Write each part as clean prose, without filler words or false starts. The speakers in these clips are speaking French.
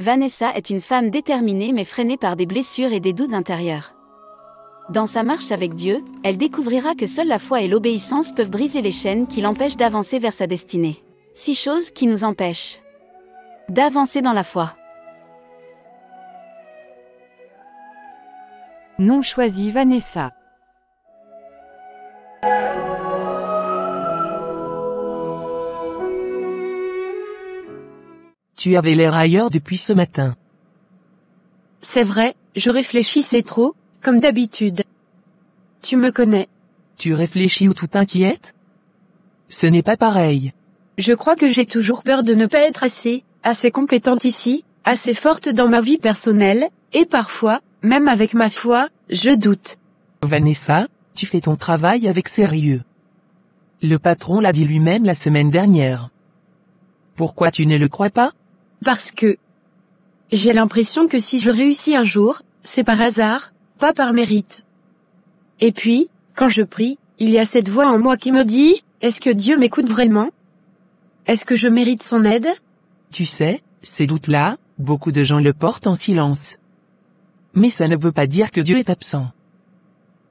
Vanessa est une femme déterminée mais freinée par des blessures et des doutes intérieurs. Dans sa marche avec Dieu, elle découvrira que seule la foi et l'obéissance peuvent briser les chaînes qui l'empêchent d'avancer vers sa destinée. 6 choses qui nous empêchent d'avancer dans la foi. Non choisi Vanessa. Tu avais l'air ailleurs depuis ce matin. C'est vrai, je réfléchissais trop, comme d'habitude. Tu me connais. Tu réfléchis ou tout t'inquiète? Ce n'est pas pareil. Je crois que j'ai toujours peur de ne pas être assez compétente ici, assez forte dans ma vie personnelle, et parfois, même avec ma foi, je doute. Vanessa, tu fais ton travail avec sérieux. Le patron l'a dit lui-même la semaine dernière. Pourquoi tu ne le crois pas? Parce que j'ai l'impression que si je réussis un jour, c'est par hasard, pas par mérite. Et puis, quand je prie, il y a cette voix en moi qui me dit, est-ce que Dieu m'écoute vraiment? Est-ce que je mérite son aide? Tu sais, ces doutes-là, beaucoup de gens le portent en silence. Mais ça ne veut pas dire que Dieu est absent.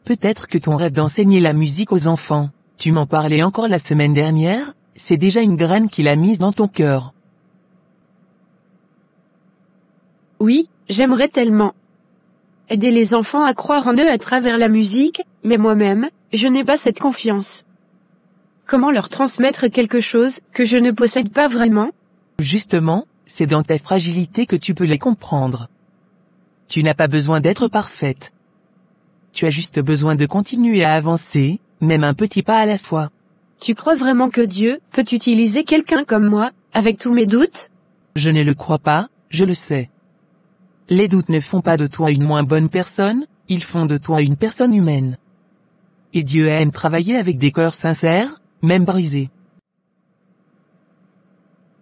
Peut-être que ton rêve d'enseigner la musique aux enfants, tu m'en parlais encore la semaine dernière, c'est déjà une graine qu'il a mise dans ton cœur. Oui, j'aimerais tellement aider les enfants à croire en eux à travers la musique, mais moi-même, je n'ai pas cette confiance. Comment leur transmettre quelque chose que je ne possède pas vraiment? Justement, c'est dans ta fragilité que tu peux les comprendre. Tu n'as pas besoin d'être parfaite. Tu as juste besoin de continuer à avancer, même un petit pas à la fois. Tu crois vraiment que Dieu peut utiliser quelqu'un comme moi, avec tous mes doutes? Je ne le crois pas, je le sais. Les doutes ne font pas de toi une moins bonne personne, ils font de toi une personne humaine. Et Dieu aime travailler avec des cœurs sincères, même brisés.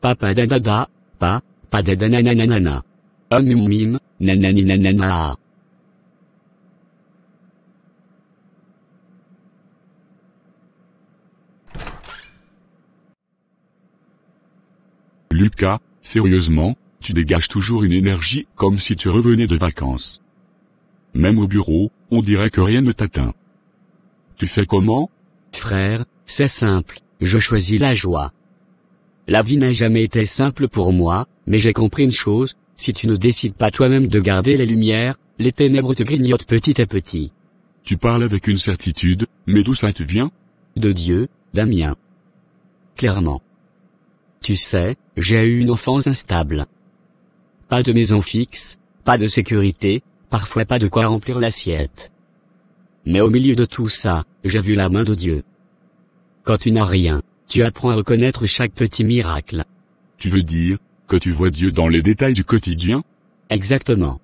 Papa dadada, pa dadanananana. Mim, nananinanana. Lucas, sérieusement, tu dégages toujours une énergie comme si tu revenais de vacances. Même au bureau, on dirait que rien ne t'atteint. Tu fais comment? Frère, c'est simple, je choisis la joie. La vie n'a jamais été simple pour moi, mais j'ai compris une chose, si tu ne décides pas toi-même de garder les lumières, les ténèbres te grignotent petit à petit. Tu parles avec une certitude, mais d'où ça te vient? De Dieu, Damien. Clairement. Tu sais, j'ai eu une enfance instable. Pas de maison fixe, pas de sécurité, parfois pas de quoi remplir l'assiette. Mais au milieu de tout ça, j'ai vu la main de Dieu. Quand tu n'as rien, tu apprends à reconnaître chaque petit miracle. Tu veux dire, que tu vois Dieu dans les détails du quotidien? Exactement.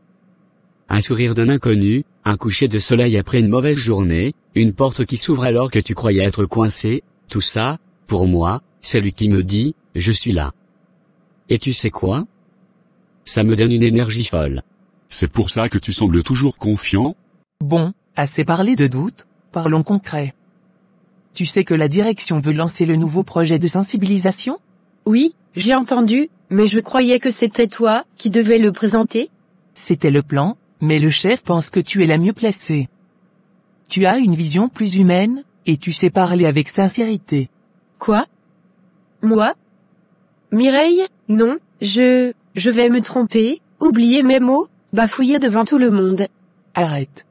Un sourire d'un inconnu, un coucher de soleil après une mauvaise journée, une porte qui s'ouvre alors que tu croyais être coincé, tout ça, pour moi, c'est lui qui me dit, je suis là. Et tu sais quoi? Ça me donne une énergie folle. C'est pour ça que tu sembles toujours confiant? Bon, assez parlé de doute, parlons concret. Tu sais que la direction veut lancer le nouveau projet de sensibilisation? Oui, j'ai entendu, mais je croyais que c'était toi qui devais le présenter. C'était le plan, mais le chef pense que tu es la mieux placée. Tu as une vision plus humaine, et tu sais parler avec sincérité. Quoi? Moi? Mireille, non, je vais me tromper, oublier mes mots, bafouiller devant tout le monde. Arrête.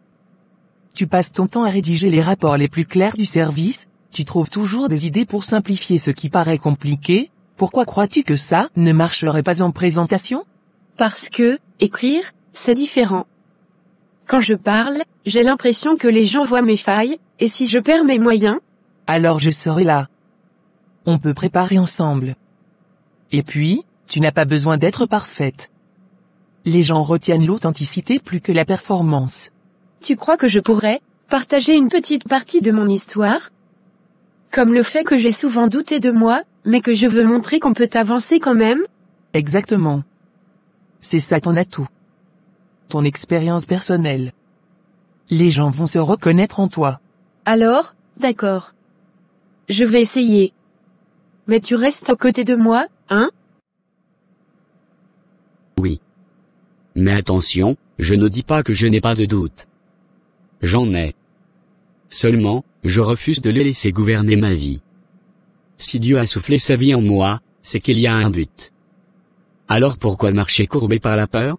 Tu passes ton temps à rédiger les rapports les plus clairs du service, tu trouves toujours des idées pour simplifier ce qui paraît compliqué, pourquoi crois-tu que ça ne marcherait pas en présentation? Parce que, écrire, c'est différent. Quand je parle, j'ai l'impression que les gens voient mes failles, et si je perds mes moyens? Alors je serai là. On peut préparer ensemble. Et puis, tu n'as pas besoin d'être parfaite. Les gens retiennent l'authenticité plus que la performance. Tu crois que je pourrais partager une petite partie de mon histoire? Comme le fait que j'ai souvent douté de moi, mais que je veux montrer qu'on peut avancer quand même? Exactement. C'est ça ton atout. Ton expérience personnelle. Les gens vont se reconnaître en toi. Alors, d'accord. Je vais essayer. Mais tu restes aux côtés de moi, hein? Oui. Mais attention, je ne dis pas que je n'ai pas de doute. J'en ai. Seulement, je refuse de les laisser gouverner ma vie. Si Dieu a soufflé sa vie en moi, c'est qu'il y a un but. Alors pourquoi marcher courbé par la peur?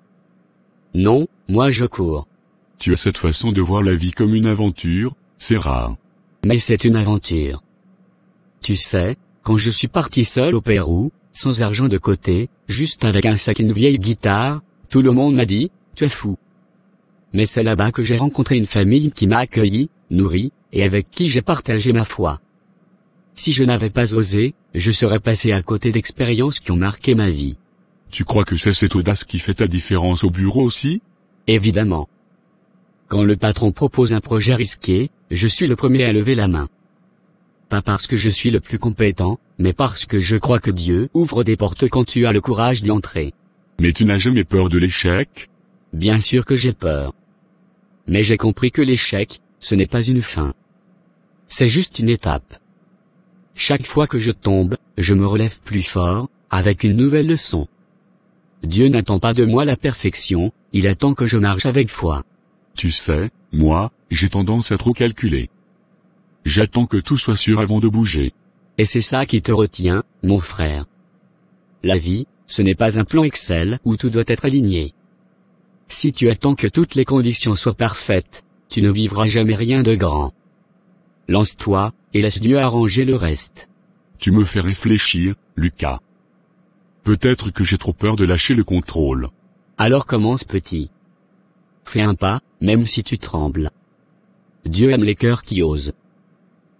Non, moi je cours. Tu as cette façon de voir la vie comme une aventure, c'est rare. Mais c'est une aventure. Tu sais, quand je suis parti seul au Pérou, sans argent de côté, juste avec un sac et une vieille guitare, tout le monde m'a dit, tu es fou. Mais c'est là-bas que j'ai rencontré une famille qui m'a accueilli, nourri, et avec qui j'ai partagé ma foi. Si je n'avais pas osé, je serais passé à côté d'expériences qui ont marqué ma vie. Tu crois que c'est cette audace qui fait ta différence au bureau aussi? Évidemment. Quand le patron propose un projet risqué, je suis le premier à lever la main. Pas parce que je suis le plus compétent, mais parce que je crois que Dieu ouvre des portes quand tu as le courage d'y entrer. Mais tu n'as jamais peur de l'échec? Bien sûr que j'ai peur. Mais j'ai compris que l'échec, ce n'est pas une fin. C'est juste une étape. Chaque fois que je tombe, je me relève plus fort, avec une nouvelle leçon. Dieu n'attend pas de moi la perfection, il attend que je marche avec foi. Tu sais, moi, j'ai tendance à trop calculer. J'attends que tout soit sûr avant de bouger. Et c'est ça qui te retient, mon frère. La vie, ce n'est pas un plan Excel où tout doit être aligné. Si tu attends que toutes les conditions soient parfaites, tu ne vivras jamais rien de grand. Lance-toi, et laisse Dieu arranger le reste. Tu me fais réfléchir, Lucas. Peut-être que j'ai trop peur de lâcher le contrôle. Alors commence petit. Fais un pas, même si tu trembles. Dieu aime les cœurs qui osent.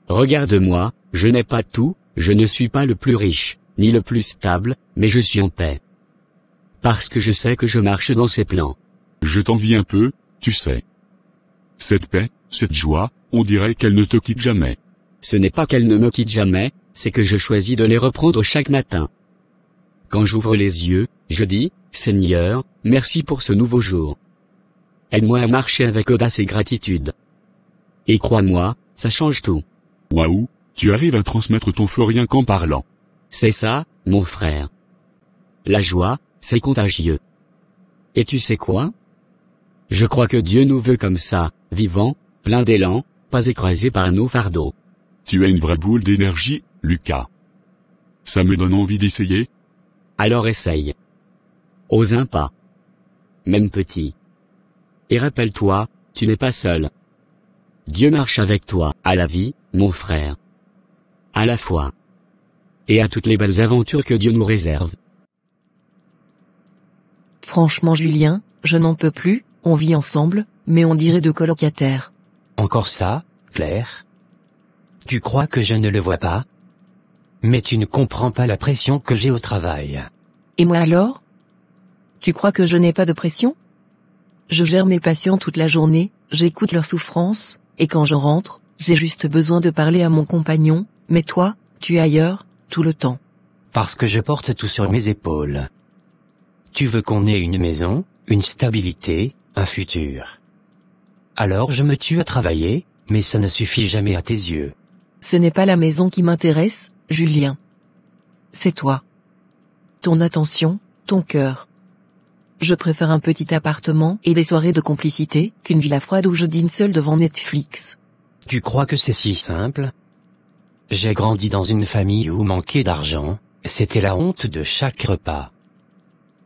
Regarde-moi, je n'ai pas tout, je ne suis pas le plus riche, ni le plus stable, mais je suis en paix. Parce que je sais que je marche dans ses plans. Je t'envie un peu, tu sais. Cette paix, cette joie, on dirait qu'elle ne te quitte jamais. Ce n'est pas qu'elle ne me quitte jamais, c'est que je choisis de les reprendre chaque matin. Quand j'ouvre les yeux, je dis, Seigneur, merci pour ce nouveau jour. Aide-moi à marcher avec audace et gratitude. Et crois-moi, ça change tout. Waouh, tu arrives à transmettre ton feu rien qu'en parlant. C'est ça, mon frère. La joie, c'est contagieux. Et tu sais quoi? Je crois que Dieu nous veut comme ça, vivants, pleins d'élan, pas écrasés par nos fardeaux. Tu as une vraie boule d'énergie, Lucas. Ça me donne envie d'essayer. Alors essaye. Ose un pas. Même petit. Et rappelle-toi, tu n'es pas seul. Dieu marche avec toi, à la vie, mon frère. À la foi. Et à toutes les belles aventures que Dieu nous réserve. Franchement Julien, je n'en peux plus, on vit ensemble, mais on dirait deux colocataires. Encore ça, Claire? Tu crois que je ne le vois pas? Mais tu ne comprends pas la pression que j'ai au travail. Et moi alors? Tu crois que je n'ai pas de pression? Je gère mes patients toute la journée, j'écoute leurs souffrances, et quand je rentre, j'ai juste besoin de parler à mon compagnon, mais toi, tu es ailleurs, tout le temps. Parce que je porte tout sur mes épaules. Tu veux qu'on ait une maison, une stabilité, un futur. Alors je me tue à travailler, mais ça ne suffit jamais à tes yeux. Ce n'est pas la maison qui m'intéresse, Julien. C'est toi. Ton attention, ton cœur. Je préfère un petit appartement et des soirées de complicité qu'une villa froide où je dîne seul devant Netflix. Tu crois que c'est si simple? J'ai grandi dans une famille où manquer d'argent, c'était la honte de chaque repas.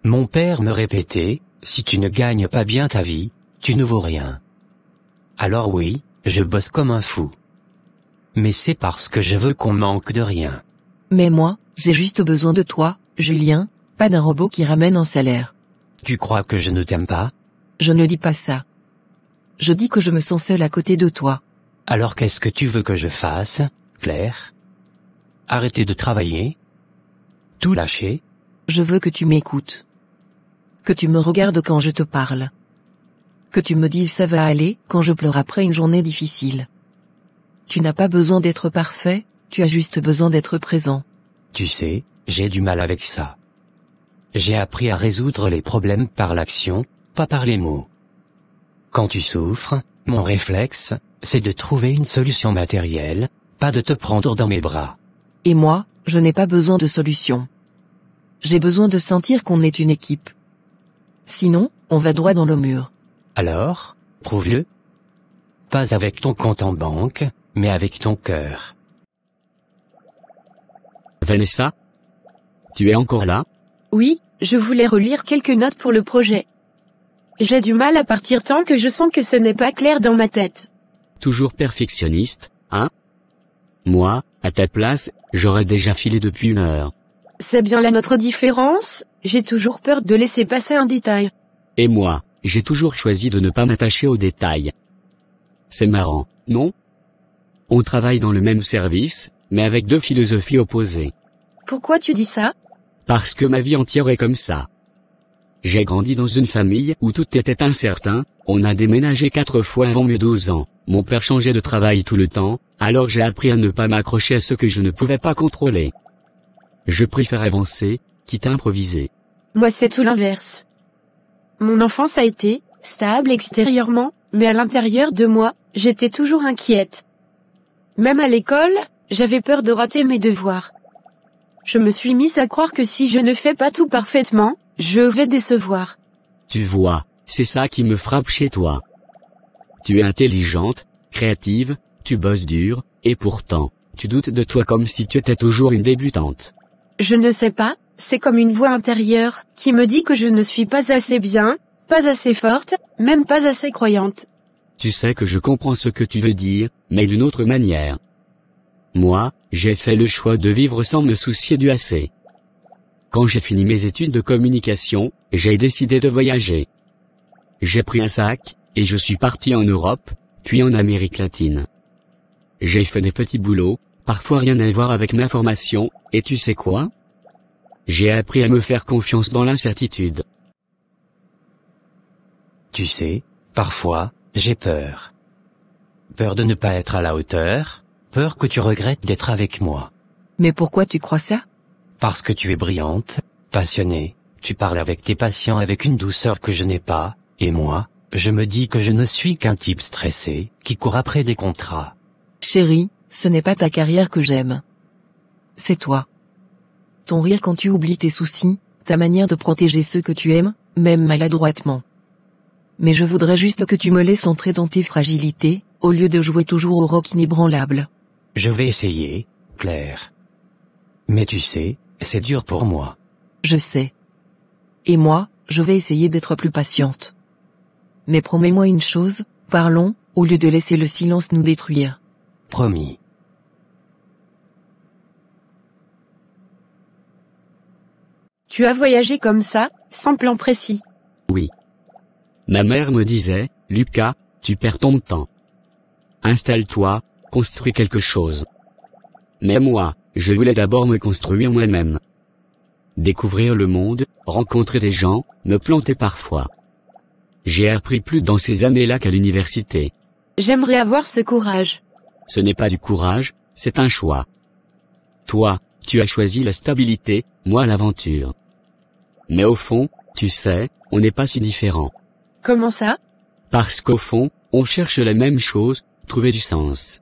Mon père me répétait, si tu ne gagnes pas bien ta vie, tu ne vaux rien. Alors oui, je bosse comme un fou. Mais c'est parce que je veux qu'on manque de rien. Mais moi, j'ai juste besoin de toi, Julien, pas d'un robot qui ramène un salaire. Tu crois que je ne t'aime pas? Je ne dis pas ça. Je dis que je me sens seul à côté de toi. Alors qu'est-ce que tu veux que je fasse, Claire? Arrêter de travailler? Tout lâcher? Je veux que tu m'écoutes. Que tu me regardes quand je te parle. Que tu me dises ça va aller quand je pleure après une journée difficile. Tu n'as pas besoin d'être parfait, tu as juste besoin d'être présent. Tu sais, j'ai du mal avec ça. J'ai appris à résoudre les problèmes par l'action, pas par les mots. Quand tu souffres, mon réflexe, c'est de trouver une solution matérielle, pas de te prendre dans mes bras. Et moi, je n'ai pas besoin de solution. J'ai besoin de sentir qu'on est une équipe. Sinon, on va droit dans le mur. Alors, prouve-le. Pas avec ton compte en banque, mais avec ton cœur. Vanessa? Tu es encore là? Oui, je voulais relire quelques notes pour le projet. J'ai du mal à partir tant que je sens que ce n'est pas clair dans ma tête. Toujours perfectionniste, hein? Moi, à ta place, j'aurais déjà filé depuis 1 heure. C'est bien là notre différence, j'ai toujours peur de laisser passer un détail. Et moi, j'ai toujours choisi de ne pas m'attacher aux détails. C'est marrant, non? On travaille dans le même service, mais avec 2 philosophies opposées. Pourquoi tu dis ça? Parce que ma vie entière est comme ça. J'ai grandi dans une famille où tout était incertain, on a déménagé 4 fois avant mes 12 ans, mon père changeait de travail tout le temps, alors j'ai appris à ne pas m'accrocher à ce que je ne pouvais pas contrôler. Je préfère avancer, quitte à improviser. Moi c'est tout l'inverse. Mon enfance a été stable extérieurement, mais à l'intérieur de moi, j'étais toujours inquiète. Même à l'école, j'avais peur de rater mes devoirs. Je me suis mise à croire que si je ne fais pas tout parfaitement, je vais décevoir. Tu vois, c'est ça qui me frappe chez toi. Tu es intelligente, créative, tu bosses dur, et pourtant, tu doutes de toi comme si tu étais toujours une débutante. Je ne sais pas, c'est comme une voix intérieure, qui me dit que je ne suis pas assez bien, pas assez forte, même pas assez croyante. Tu sais que je comprends ce que tu veux dire, mais d'une autre manière. Moi, j'ai fait le choix de vivre sans me soucier du assez. Quand j'ai fini mes études de communication, j'ai décidé de voyager. J'ai pris un sac, et je suis parti en Europe, puis en Amérique latine. J'ai fait des petits boulots, parfois rien à voir avec ma formation, et tu sais quoi? J'ai appris à me faire confiance dans l'incertitude. Tu sais, parfois, j'ai peur. Peur de ne pas être à la hauteur, peur que tu regrettes d'être avec moi. Mais pourquoi tu crois ça? Parce que tu es brillante, passionnée, tu parles avec tes patients avec une douceur que je n'ai pas, et moi, je me dis que je ne suis qu'un type stressé, qui court après des contrats. Chérie, ce n'est pas ta carrière que j'aime. C'est toi. Ton rire quand tu oublies tes soucis, ta manière de protéger ceux que tu aimes, même maladroitement. Mais je voudrais juste que tu me laisses entrer dans tes fragilités, au lieu de jouer toujours au rock inébranlable. Je vais essayer, Claire. Mais tu sais, c'est dur pour moi. Je sais. Et moi, je vais essayer d'être plus patiente. Mais promets-moi une chose, parlons, au lieu de laisser le silence nous détruire. Promis. Tu as voyagé comme ça, sans plan précis. Oui. Ma mère me disait, Lucas, tu perds ton temps. Installe-toi, construis quelque chose. Mais moi, je voulais d'abord me construire moi-même. Découvrir le monde, rencontrer des gens, me planter parfois. J'ai appris plus dans ces années-là qu'à l'université. J'aimerais avoir ce courage. Ce n'est pas du courage, c'est un choix. Toi, tu as choisi la stabilité, moi l'aventure. Mais au fond, tu sais, on n'est pas si différents. Comment ça? Parce qu'au fond, on cherche la même chose, trouver du sens.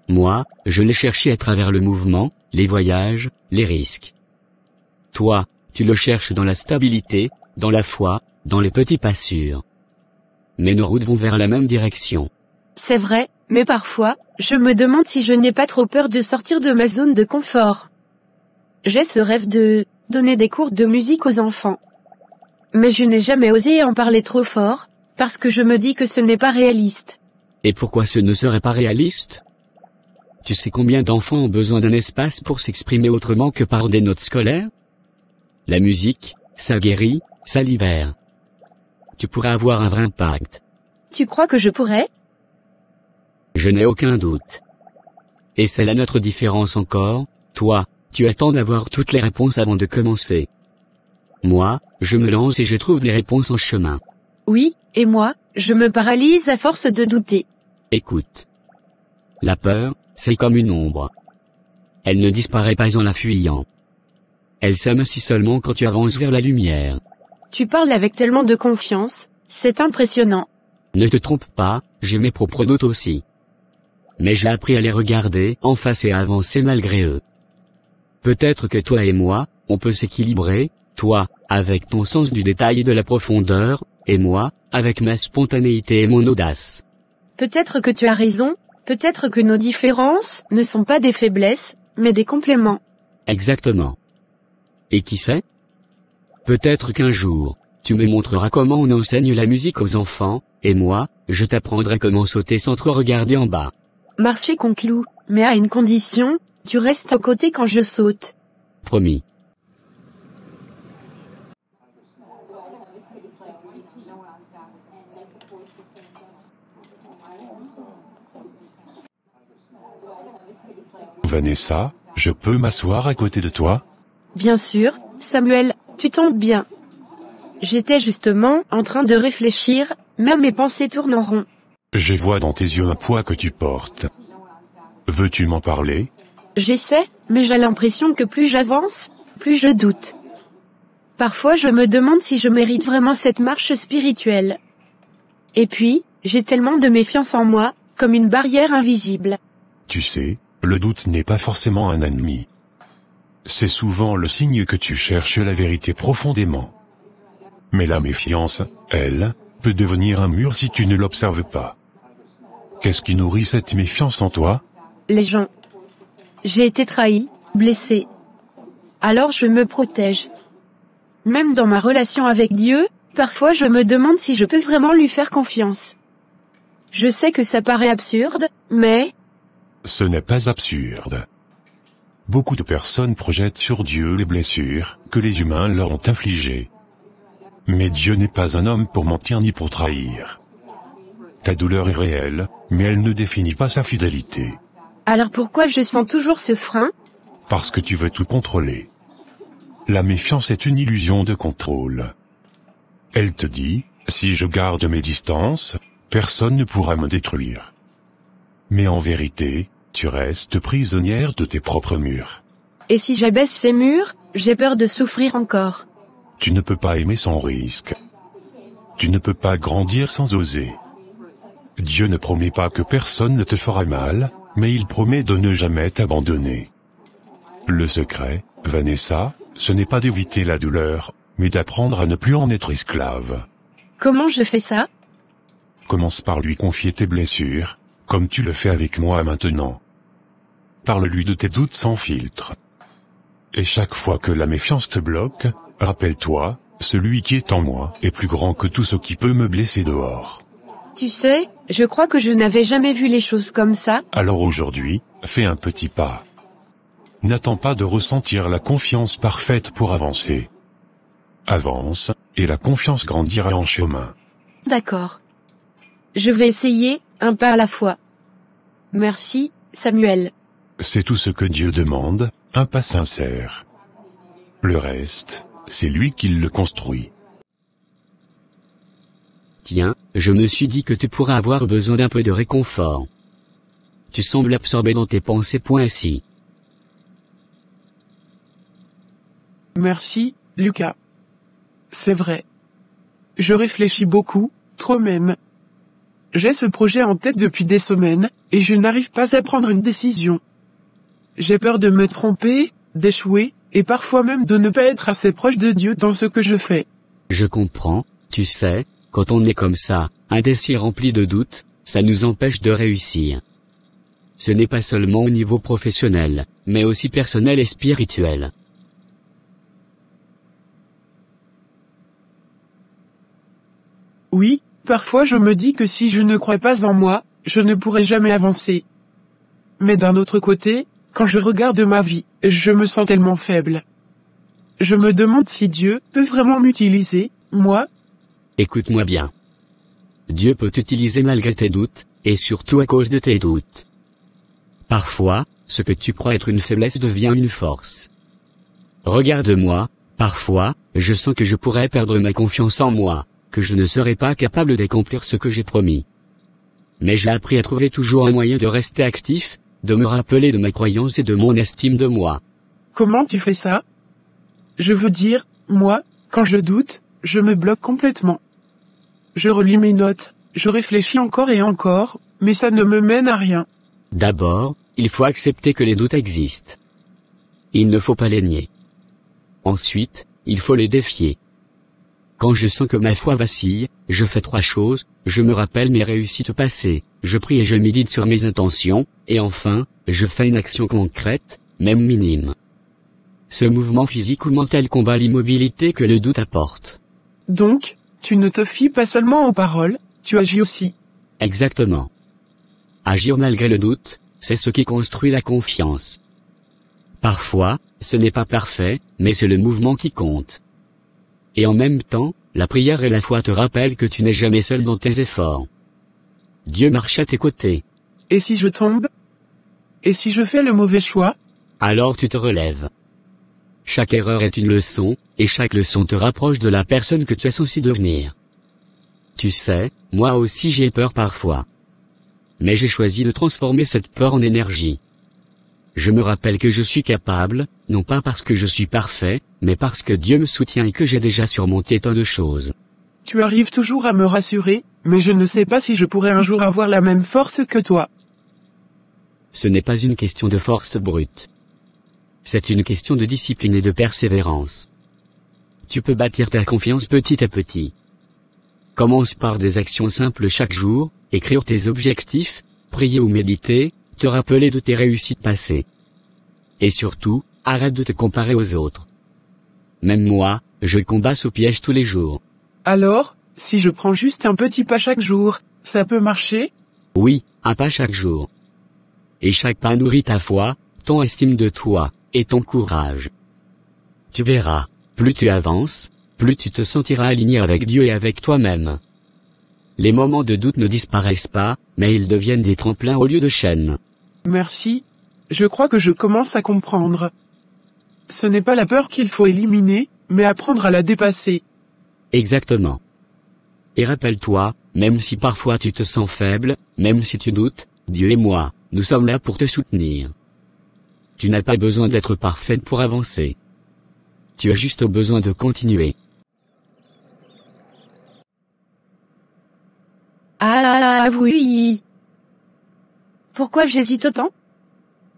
Moi, je l'ai cherché à travers le mouvement, les voyages, les risques. Toi, tu le cherches dans la stabilité, dans la foi, dans les petits pas sûrs. Mais nos routes vont vers la même direction. C'est vrai, mais parfois, je me demande si je n'ai pas trop peur de sortir de ma zone de confort. J'ai ce rêve de donner des cours de musique aux enfants. Mais je n'ai jamais osé en parler trop fort, parce que je me dis que ce n'est pas réaliste. Et pourquoi ce ne serait pas réaliste? Tu sais combien d'enfants ont besoin d'un espace pour s'exprimer autrement que par des notes scolaires? La musique, ça guérit, ça libère. Tu pourrais avoir un vrai impact. Tu crois que je pourrais? Je n'ai aucun doute. Et c'est là notre différence encore, toi, tu attends d'avoir toutes les réponses avant de commencer. Moi, je me lance et je trouve les réponses en chemin. Oui, et moi, je me paralyse à force de douter. Écoute. La peur, c'est comme une ombre. Elle ne disparaît pas en la fuyant. Elle s'amincit seulement quand tu avances vers la lumière. Tu parles avec tellement de confiance, c'est impressionnant. Ne te trompe pas, j'ai mes propres doutes aussi. Mais j'ai appris à les regarder en face et à avancer malgré eux. Peut-être que toi et moi, on peut s'équilibrer, toi, avec ton sens du détail et de la profondeur, et moi, avec ma spontanéité et mon audace. Peut-être que tu as raison, peut-être que nos différences ne sont pas des faiblesses, mais des compléments. Exactement. Et qui sait? Peut-être qu'un jour, tu me montreras comment on enseigne la musique aux enfants, et moi, je t'apprendrai comment sauter sans trop regarder en bas. Marché conclu, mais à une condition, tu restes à côté quand je saute. Promis. Vanessa, je peux m'asseoir à côté de toi? Bien sûr, Samuel, tu tombes bien. J'étais justement en train de réfléchir, même mes pensées tournent en rond. Je vois dans tes yeux un poids que tu portes. Veux-tu m'en parler? J'essaie, mais j'ai l'impression que plus j'avance, plus je doute. Parfois je me demande si je mérite vraiment cette marche spirituelle. Et puis, j'ai tellement de méfiance en moi, comme une barrière invisible. Tu sais, le doute n'est pas forcément un ennemi. C'est souvent le signe que tu cherches la vérité profondément. Mais la méfiance, elle, peut devenir un mur si tu ne l'observes pas. Qu'est-ce qui nourrit cette méfiance en toi? Les gens. J'ai été trahi, blessé. Alors je me protège. Même dans ma relation avec Dieu, parfois je me demande si je peux vraiment lui faire confiance. Je sais que ça paraît absurde, mais... Ce n'est pas absurde. Beaucoup de personnes projettent sur Dieu les blessures que les humains leur ont infligées. Mais Dieu n'est pas un homme pour mentir ni pour trahir. Ta douleur est réelle, mais elle ne définit pas sa fidélité. Alors pourquoi je sens toujours ce frein? Parce que tu veux tout contrôler. La méfiance est une illusion de contrôle. Elle te dit, si je garde mes distances, personne ne pourra me détruire. Mais en vérité, tu restes prisonnière de tes propres murs. Et si j'abaisse ces murs, j'ai peur de souffrir encore. Tu ne peux pas aimer sans risque. Tu ne peux pas grandir sans oser. Dieu ne promet pas que personne ne te fera mal, mais il promet de ne jamais t'abandonner. Le secret, Vanessa, ce n'est pas d'éviter la douleur, mais d'apprendre à ne plus en être esclave. Comment je fais ça? Commence par lui confier tes blessures, comme tu le fais avec moi maintenant. Parle-lui de tes doutes sans filtre. Et chaque fois que la méfiance te bloque, rappelle-toi, celui qui est en moi est plus grand que tout ce qui peut me blesser dehors. Tu sais, je crois que je n'avais jamais vu les choses comme ça. Alors aujourd'hui, fais un petit pas. N'attends pas de ressentir la confiance parfaite pour avancer. Avance, et la confiance grandira en chemin. D'accord. Je vais essayer, un pas à la fois. Merci, Samuel. C'est tout ce que Dieu demande, un pas sincère. Le reste, c'est lui qui le construit. Tiens, je me suis dit que tu pourrais avoir besoin d'un peu de réconfort. Tu sembles absorbé dans tes pensées. Si. Merci, Lucas. C'est vrai. Je réfléchis beaucoup, trop même. J'ai ce projet en tête depuis des semaines, et je n'arrive pas à prendre une décision. J'ai peur de me tromper, d'échouer, et parfois même de ne pas être assez proche de Dieu dans ce que je fais. Je comprends, tu sais, quand on est comme ça, indécis rempli de doutes, ça nous empêche de réussir. Ce n'est pas seulement au niveau professionnel, mais aussi personnel et spirituel. Oui, parfois je me dis que si je ne crois pas en moi, je ne pourrai jamais avancer. Mais d'un autre côté, quand je regarde ma vie, je me sens tellement faible. Je me demande si Dieu peut vraiment m'utiliser, moi. Écoute-moi bien. Dieu peut t'utiliser malgré tes doutes, et surtout à cause de tes doutes. Parfois, ce que tu crois être une faiblesse devient une force. Regarde-moi, parfois, je sens que je pourrais perdre ma confiance en moi, que je ne serai pas capable d'accomplir ce que j'ai promis. Mais j'ai appris à trouver toujours un moyen de rester actif, de me rappeler de ma croyance et de mon estime de moi. Comment tu fais ça? Je veux dire, moi, quand je doute, je me bloque complètement. Je relis mes notes, je réfléchis encore et encore, mais ça ne me mène à rien. D'abord, il faut accepter que les doutes existent. Il ne faut pas les nier. Ensuite, il faut les défier. Quand je sens que ma foi vacille, je fais 3 choses, je me rappelle mes réussites passées, je prie et je médite sur mes intentions, et enfin, je fais une action concrète, même minime. Ce mouvement physique ou mental combat l'immobilité que le doute apporte. Donc, tu ne te fies pas seulement aux paroles, tu agis aussi. Exactement. Agir malgré le doute, c'est ce qui construit la confiance. Parfois, ce n'est pas parfait, mais c'est le mouvement qui compte. Et en même temps, la prière et la foi te rappellent que tu n'es jamais seul dans tes efforts. Dieu marche à tes côtés. Et si je tombe? Et si je fais le mauvais choix? Alors tu te relèves. Chaque erreur est une leçon, et chaque leçon te rapproche de la personne que tu es censé devenir. Tu sais, moi aussi j'ai peur parfois. Mais j'ai choisi de transformer cette peur en énergie. Je me rappelle que je suis capable, non pas parce que je suis parfait, mais parce que Dieu me soutient et que j'ai déjà surmonté tant de choses. Tu arrives toujours à me rassurer, mais je ne sais pas si je pourrais un jour avoir la même force que toi. Ce n'est pas une question de force brute. C'est une question de discipline et de persévérance. Tu peux bâtir ta confiance petit à petit. Commence par des actions simples chaque jour, écrire tes objectifs, prier ou méditer, te rappeler de tes réussites passées. Et surtout, arrête de te comparer aux autres. Même moi, je combats ce piège tous les jours. Alors, si je prends juste un petit pas chaque jour, ça peut marcher? Oui, un pas chaque jour. Et chaque pas nourrit ta foi, ton estime de toi, et ton courage. Tu verras, plus tu avances, plus tu te sentiras aligné avec Dieu et avec toi-même. Les moments de doute ne disparaissent pas, mais ils deviennent des tremplins au lieu de chaînes. Merci. Je crois que je commence à comprendre. Ce n'est pas la peur qu'il faut éliminer, mais apprendre à la dépasser. Exactement. Et rappelle-toi, même si parfois tu te sens faible, même si tu doutes, Dieu et moi, nous sommes là pour te soutenir. Tu n'as pas besoin d'être parfaite pour avancer. Tu as juste besoin de continuer. Ah oui. Pourquoi j'hésite autant?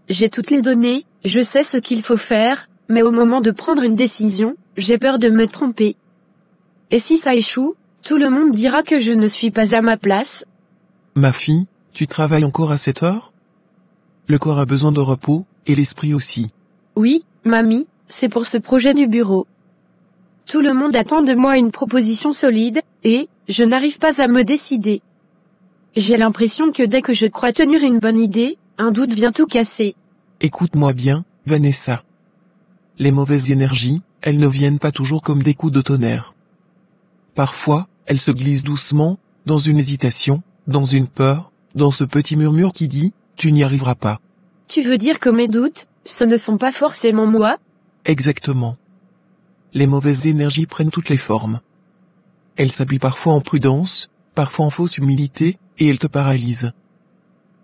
J'ai toutes les données, je sais ce qu'il faut faire, mais au moment de prendre une décision, j'ai peur de me tromper. Et si ça échoue, tout le monde dira que je ne suis pas à ma place. Ma fille, tu travailles encore à cette heure? Le corps a besoin de repos, et l'esprit aussi. Oui, mamie, c'est pour ce projet du bureau. Tout le monde attend de moi une proposition solide, et je n'arrive pas à me décider. J'ai l'impression que dès que je crois tenir une bonne idée, un doute vient tout casser. Écoute-moi bien, Vanessa. Les mauvaises énergies, elles ne viennent pas toujours comme des coups de tonnerre. Parfois, elles se glissent doucement, dans une hésitation, dans une peur, dans ce petit murmure qui dit « tu n'y arriveras pas ». Tu veux dire que mes doutes, ce ne sont pas forcément moi? Exactement. Les mauvaises énergies prennent toutes les formes. Elles s'habillent parfois en prudence, parfois en fausse humilité, et elles te paralysent.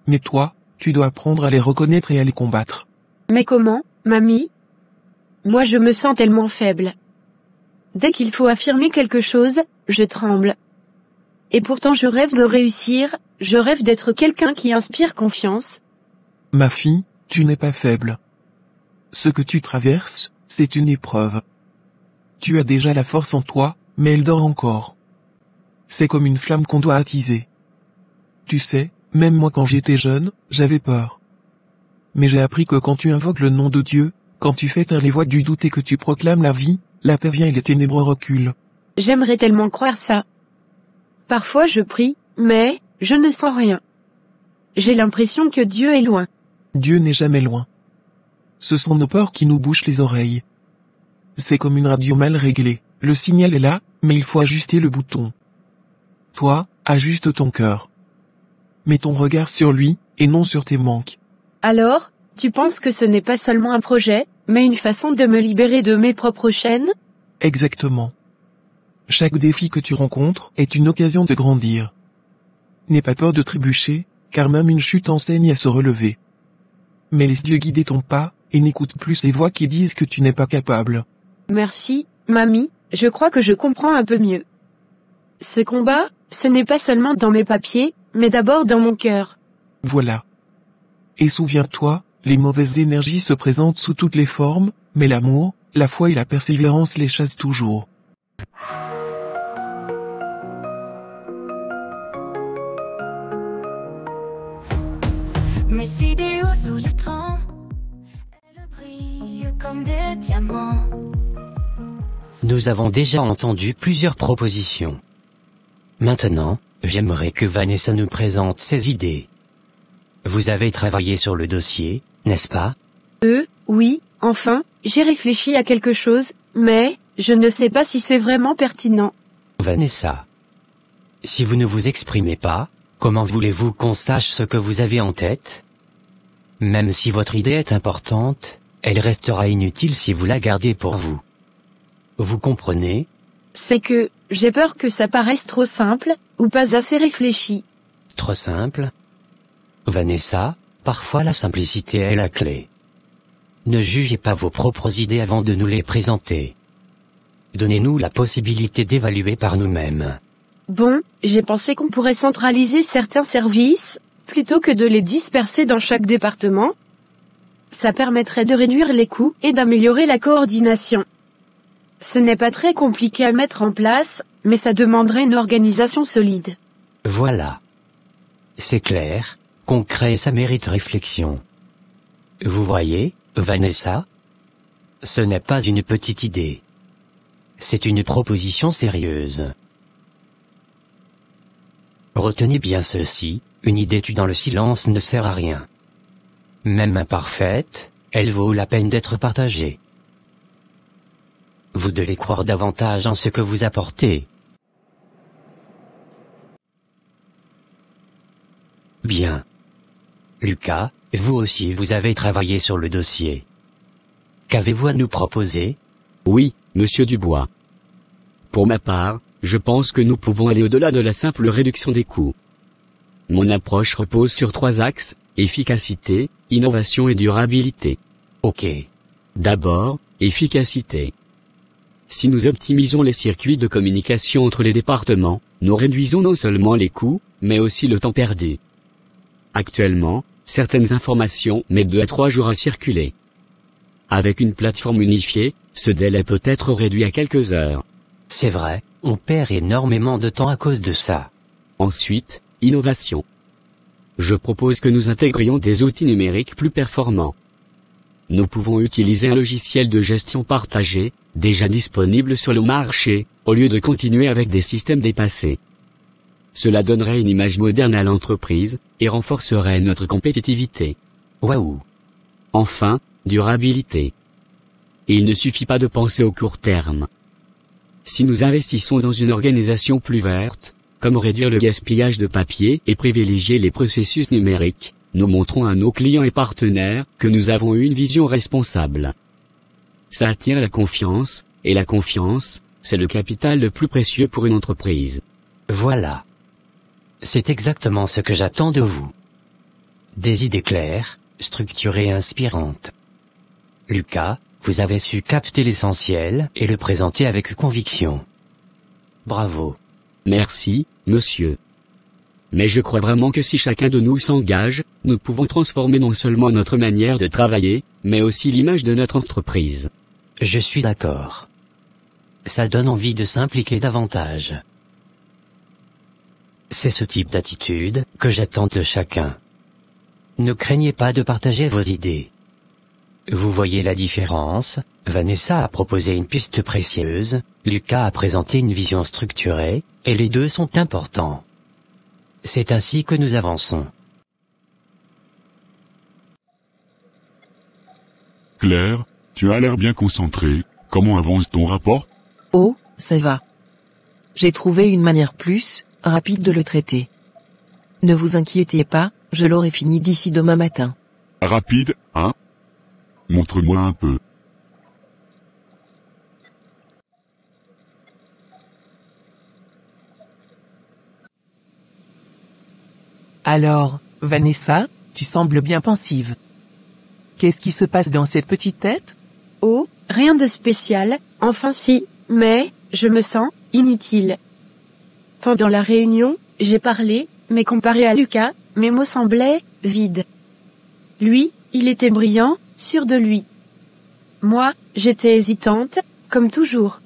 Mais toi, tu dois apprendre à les reconnaître et à les combattre. Mais comment, mamie? Moi je me sens tellement faible. Dès qu'il faut affirmer quelque chose, je tremble. Et pourtant je rêve de réussir, je rêve d'être quelqu'un qui inspire confiance. Ma fille, tu n'es pas faible. Ce que tu traverses, c'est une épreuve. Tu as déjà la force en toi, mais elle dort encore. C'est comme une flamme qu'on doit attiser. Tu sais, même moi quand j'étais jeune, j'avais peur. Mais j'ai appris que quand tu invoques le nom de Dieu, quand tu fais taire les voix du doute et que tu proclames la vie, la paix vient et les ténébreux reculent. J'aimerais tellement croire ça. Parfois je prie, mais je ne sens rien. J'ai l'impression que Dieu est loin. Dieu n'est jamais loin. Ce sont nos peurs qui nous bouchent les oreilles. C'est comme une radio mal réglée. Le signal est là, mais il faut ajuster le bouton. Toi, ajuste ton cœur. Mets ton regard sur lui, et non sur tes manques. Alors, tu penses que ce n'est pas seulement un projet, mais une façon de me libérer de mes propres chaînes? Exactement. Chaque défi que tu rencontres est une occasion de grandir. N'aie pas peur de trébucher, car même une chute enseigne à se relever. Mais laisse Dieu guider ton pas, et n'écoute plus ces voix qui disent que tu n'es pas capable. Merci, mamie, je crois que je comprends un peu mieux. Ce combat, ce n'est pas seulement dans mes papiers, mais d'abord dans mon cœur. Voilà. Et souviens-toi, les mauvaises énergies se présentent sous toutes les formes, mais l'amour, la foi et la persévérance les chassent toujours. Mes idéaux sous l'écran, elles brillent comme des diamants. Nous avons déjà entendu plusieurs propositions. Maintenant, j'aimerais que Vanessa nous présente ses idées. Vous avez travaillé sur le dossier, n'est-ce pas? Oui, enfin, j'ai réfléchi à quelque chose, mais je ne sais pas si c'est vraiment pertinent. Vanessa, si vous ne vous exprimez pas, comment voulez-vous qu'on sache ce que vous avez en tête? Même si votre idée est importante, elle restera inutile si vous la gardez pour vous. Vous comprenez? C'est que, j'ai peur que ça paraisse trop simple, ou pas assez réfléchi. Trop simple? Vanessa, parfois la simplicité est la clé. Ne jugez pas vos propres idées avant de nous les présenter. Donnez-nous la possibilité d'évaluer par nous-mêmes. Bon, j'ai pensé qu'on pourrait centraliser certains services, plutôt que de les disperser dans chaque département. Ça permettrait de réduire les coûts et d'améliorer la coordination. Ce n'est pas très compliqué à mettre en place, mais ça demanderait une organisation solide. Voilà. C'est clair, concret et ça mérite réflexion. Vous voyez, Vanessa? Ce n'est pas une petite idée. C'est une proposition sérieuse. Retenez bien ceci, une idée tue dans le silence ne sert à rien. Même imparfaite, elle vaut la peine d'être partagée. Vous devez croire davantage en ce que vous apportez. Bien. Lucas, vous aussi vous avez travaillé sur le dossier. Qu'avez-vous à nous proposer? Oui, monsieur Dubois. Pour ma part, je pense que nous pouvons aller au-delà de la simple réduction des coûts. Mon approche repose sur 3 axes, efficacité, innovation et durabilité. Ok. D'abord, efficacité. Si nous optimisons les circuits de communication entre les départements, nous réduisons non seulement les coûts, mais aussi le temps perdu. Actuellement, certaines informations mettent 2 à 3 jours à circuler. Avec une plateforme unifiée, ce délai peut être réduit à quelques heures. C'est vrai, on perd énormément de temps à cause de ça. Ensuite, innovation. Je propose que nous intégrions des outils numériques plus performants. Nous pouvons utiliser un logiciel de gestion partagé, déjà disponible sur le marché, au lieu de continuer avec des systèmes dépassés. Cela donnerait une image moderne à l'entreprise, et renforcerait notre compétitivité. Waouh! Enfin, durabilité. Il ne suffit pas de penser au court terme. Si nous investissons dans une organisation plus verte, comme réduire le gaspillage de papier et privilégier les processus numériques, nous montrons à nos clients et partenaires que nous avons une vision responsable. Ça attire la confiance, et la confiance, c'est le capital le plus précieux pour une entreprise. Voilà. C'est exactement ce que j'attends de vous. Des idées claires, structurées et inspirantes. Lucas, vous avez su capter l'essentiel et le présenter avec conviction. Bravo. Merci, monsieur. Mais je crois vraiment que si chacun de nous s'engage, nous pouvons transformer non seulement notre manière de travailler, mais aussi l'image de notre entreprise. Je suis d'accord. Ça donne envie de s'impliquer davantage. C'est ce type d'attitude que j'attends de chacun. Ne craignez pas de partager vos idées. Vous voyez la différence, Vanessa a proposé une piste précieuse, Lucas a présenté une vision structurée, et les deux sont importants. C'est ainsi que nous avançons. Claire, tu as l'air bien concentrée, comment avance ton rapport? Oh, ça va. J'ai trouvé une manière plus rapide de le traiter. Ne vous inquiétez pas, je l'aurai fini d'ici demain matin. Rapide, hein? Montre-moi un peu. Alors, Vanessa, tu sembles bien pensive. Qu'est-ce qui se passe dans cette petite tête? Oh, rien de spécial, enfin si, mais, je me sens inutile. Pendant la réunion, j'ai parlé, mais comparé à Lucas, mes mots semblaient vides. Lui, il était brillant, sûr de lui. Moi, j'étais hésitante, comme toujours.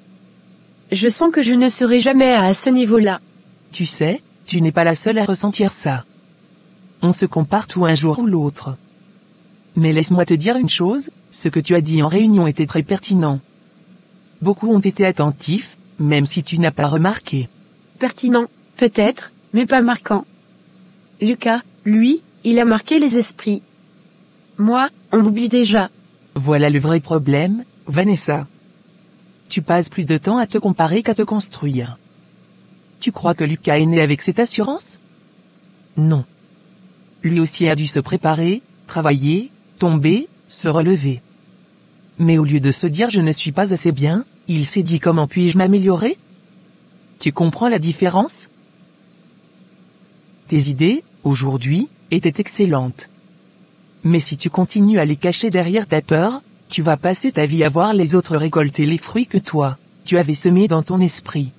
Je sens que je ne serai jamais à ce niveau-là. Tu sais, tu n'es pas la seule à ressentir ça. On se compare tout un jour ou l'autre. Mais laisse-moi te dire une chose, ce que tu as dit en réunion était très pertinent. Beaucoup ont été attentifs, même si tu n'as pas remarqué. Pertinent, peut-être, mais pas marquant. Lucas, lui, il a marqué les esprits. Moi, on m'oublie déjà. Voilà le vrai problème, Vanessa. Tu passes plus de temps à te comparer qu'à te construire. Tu crois que Lucas est né avec cette assurance? Non. Lui aussi a dû se préparer, travailler, tomber, se relever. Mais au lieu de se dire je ne suis pas assez bien, il s'est dit comment puis-je m'améliorer? Tu comprends la différence? Tes idées, aujourd'hui, étaient excellentes. Mais si tu continues à les cacher derrière ta peur, tu vas passer ta vie à voir les autres récolter les fruits que toi, tu avais semés dans ton esprit.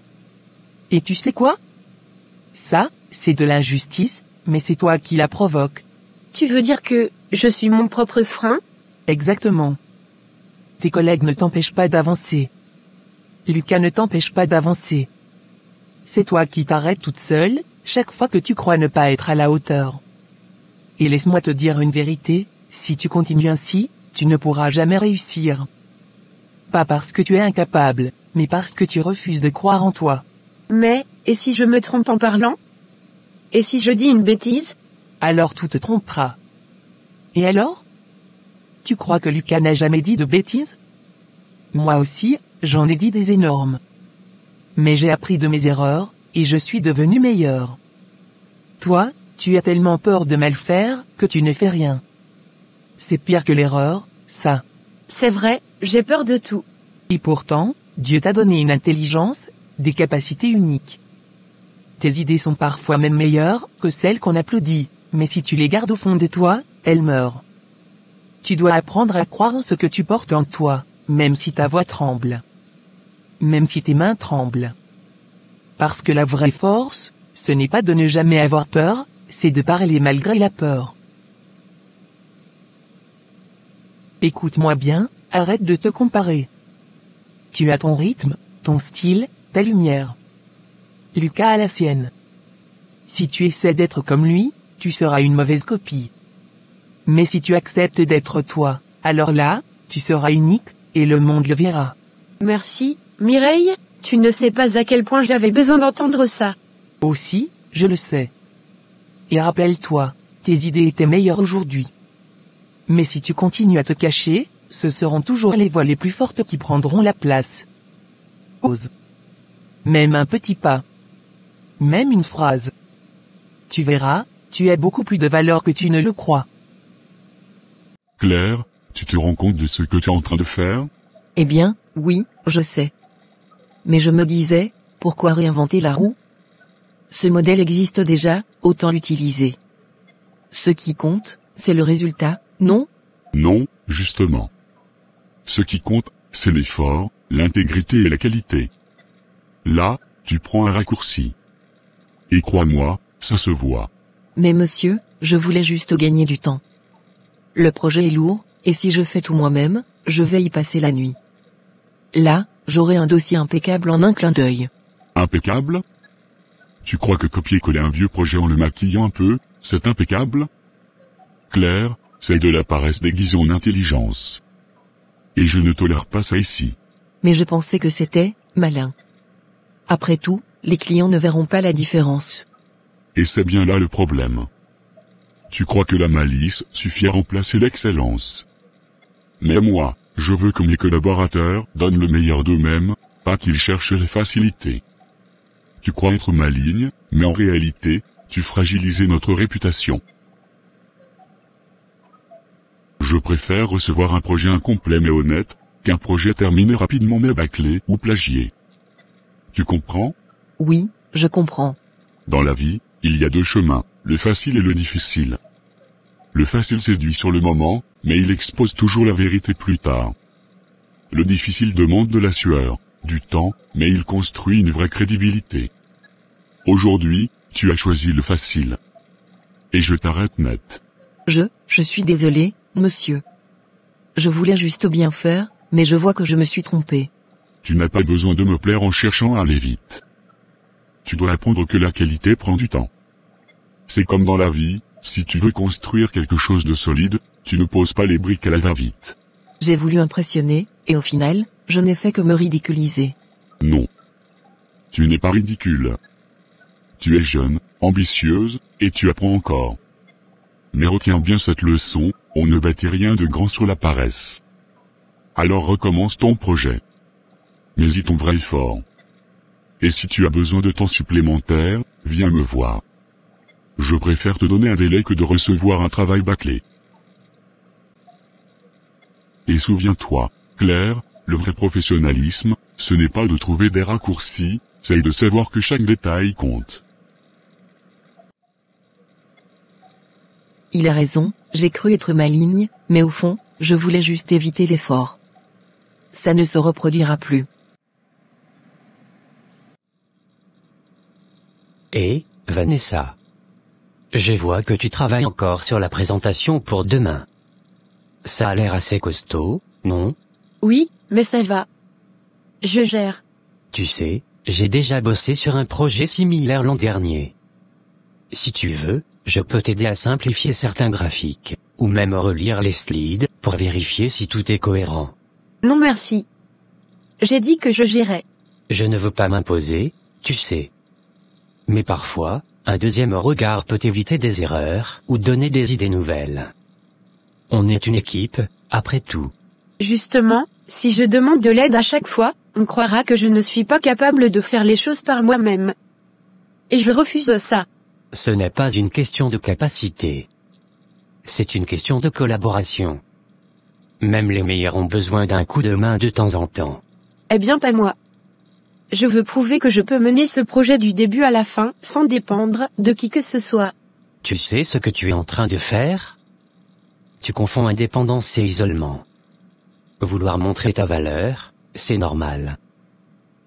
Et tu sais quoi? Ça, c'est de l'injustice, mais c'est toi qui la provoque. Tu veux dire que, je suis mon propre frein? Exactement. Tes collègues ne t'empêchent pas d'avancer. Lucas ne t'empêche pas d'avancer. C'est toi qui t'arrêtes toute seule, chaque fois que tu crois ne pas être à la hauteur. Et laisse-moi te dire une vérité, si tu continues ainsi, tu ne pourras jamais réussir. Pas parce que tu es incapable, mais parce que tu refuses de croire en toi. Mais, et si je me trompe en parlant? Et si je dis une bêtise? Alors tout te trompera. Et alors? Tu crois que Lucas n'a jamais dit de bêtises? Moi aussi, j'en ai dit des énormes. Mais j'ai appris de mes erreurs, et je suis devenu meilleur. Toi, tu as tellement peur de mal faire, que tu ne fais rien. C'est pire que l'erreur, ça. C'est vrai, j'ai peur de tout. Et pourtant, Dieu t'a donné une intelligence, des capacités uniques. Tes idées sont parfois même meilleures que celles qu'on applaudit, mais si tu les gardes au fond de toi, elles meurent. Tu dois apprendre à croire en ce que tu portes en toi, même si ta voix tremble. Même si tes mains tremblent. Parce que la vraie force, ce n'est pas de ne jamais avoir peur, c'est de parler malgré la peur. Écoute-moi bien, arrête de te comparer. Tu as ton rythme, ton style, ta lumière. Lucas a la sienne. Si tu essaies d'être comme lui, tu seras une mauvaise copie. Mais si tu acceptes d'être toi, alors là, tu seras unique, et le monde le verra. Merci, Mireille, tu ne sais pas à quel point j'avais besoin d'entendre ça. Aussi, je le sais. Et rappelle-toi, tes idées étaient meilleures aujourd'hui. Mais si tu continues à te cacher, ce seront toujours les voix les plus fortes qui prendront la place. Ose. Même un petit pas. Même une phrase. Tu verras, tu as beaucoup plus de valeur que tu ne le crois. Claire, tu te rends compte de ce que tu es en train de faire? Eh bien, oui, je sais. Mais je me disais, pourquoi réinventer la roue? Ce modèle existe déjà, autant l'utiliser. Ce qui compte, c'est le résultat, non? Non, justement. Ce qui compte, c'est l'effort, l'intégrité et la qualité. Là, tu prends un raccourci. Et crois-moi, ça se voit. Mais monsieur, je voulais juste gagner du temps. Le projet est lourd, et si je fais tout moi-même, je vais y passer la nuit. Là, j'aurai un dossier impeccable en un clin d'œil. Impeccable? Tu crois que copier-coller un vieux projet en le maquillant un peu, c'est impeccable? Claire, c'est de la paresse déguisée en intelligence. Et je ne tolère pas ça ici. Mais je pensais que c'était malin. Après tout, les clients ne verront pas la différence. Et c'est bien là le problème. Tu crois que la malice suffit à remplacer l'excellence. Mais moi, je veux que mes collaborateurs donnent le meilleur d'eux-mêmes, pas qu'ils cherchent les facilités. Tu crois être maligne, mais en réalité, tu fragilisais notre réputation. Je préfère recevoir un projet incomplet mais honnête, qu'un projet terminé rapidement mais bâclé ou plagié. Tu comprends? Oui, je comprends. Dans la vie, il y a deux chemins, le facile et le difficile. Le facile séduit sur le moment, mais il expose toujours la vérité plus tard. Le difficile demande de la sueur, du temps, mais il construit une vraie crédibilité. Aujourd'hui, tu as choisi le facile. Et je t'arrête net. Je suis désolé, monsieur. Je voulais juste bien faire, mais je vois que je me suis trompé. Tu n'as pas besoin de me plaire en cherchant à aller vite. Tu dois apprendre que la qualité prend du temps. C'est comme dans la vie, Si tu veux construire quelque chose de solide, tu ne poses pas les briques à la va-vite. J'ai voulu impressionner, et au final, je n'ai fait que me ridiculiser. Non. Tu n'es pas ridicule. Tu es jeune, ambitieuse, et tu apprends encore. Mais retiens bien cette leçon, on ne bâtit rien de grand sur la paresse. Alors recommence ton projet. Mais y ton vrai effort. Et si tu as besoin de temps supplémentaire, viens me voir. Je préfère te donner un délai que de recevoir un travail bâclé. Et souviens-toi, Claire, le vrai professionnalisme, ce n'est pas de trouver des raccourcis, c'est de savoir que chaque détail compte. Il a raison, j'ai cru être maligne, mais au fond, je voulais juste éviter l'effort. Ça ne se reproduira plus. Et, Vanessa, je vois que tu travailles encore sur la présentation pour demain. Ça a l'air assez costaud, non? Oui, mais ça va. Je gère. Tu sais, j'ai déjà bossé sur un projet similaire l'an dernier. Si tu veux, je peux t'aider à simplifier certains graphiques, ou même relire les slides, pour vérifier si tout est cohérent. Non merci. J'ai dit que je gérais. Je ne veux pas m'imposer, tu sais. Mais parfois, un deuxième regard peut éviter des erreurs, ou donner des idées nouvelles. On est une équipe, après tout. Justement, si je demande de l'aide à chaque fois, on croira que je ne suis pas capable de faire les choses par moi-même. Et je refuse ça. Ce n'est pas une question de capacité. C'est une question de collaboration. Même les meilleurs ont besoin d'un coup de main de temps en temps. Eh bien pas moi. Je veux prouver que je peux mener ce projet du début à la fin, sans dépendre de qui que ce soit. Tu sais ce que tu es en train de faire? Tu confonds indépendance et isolement. Vouloir montrer ta valeur, c'est normal.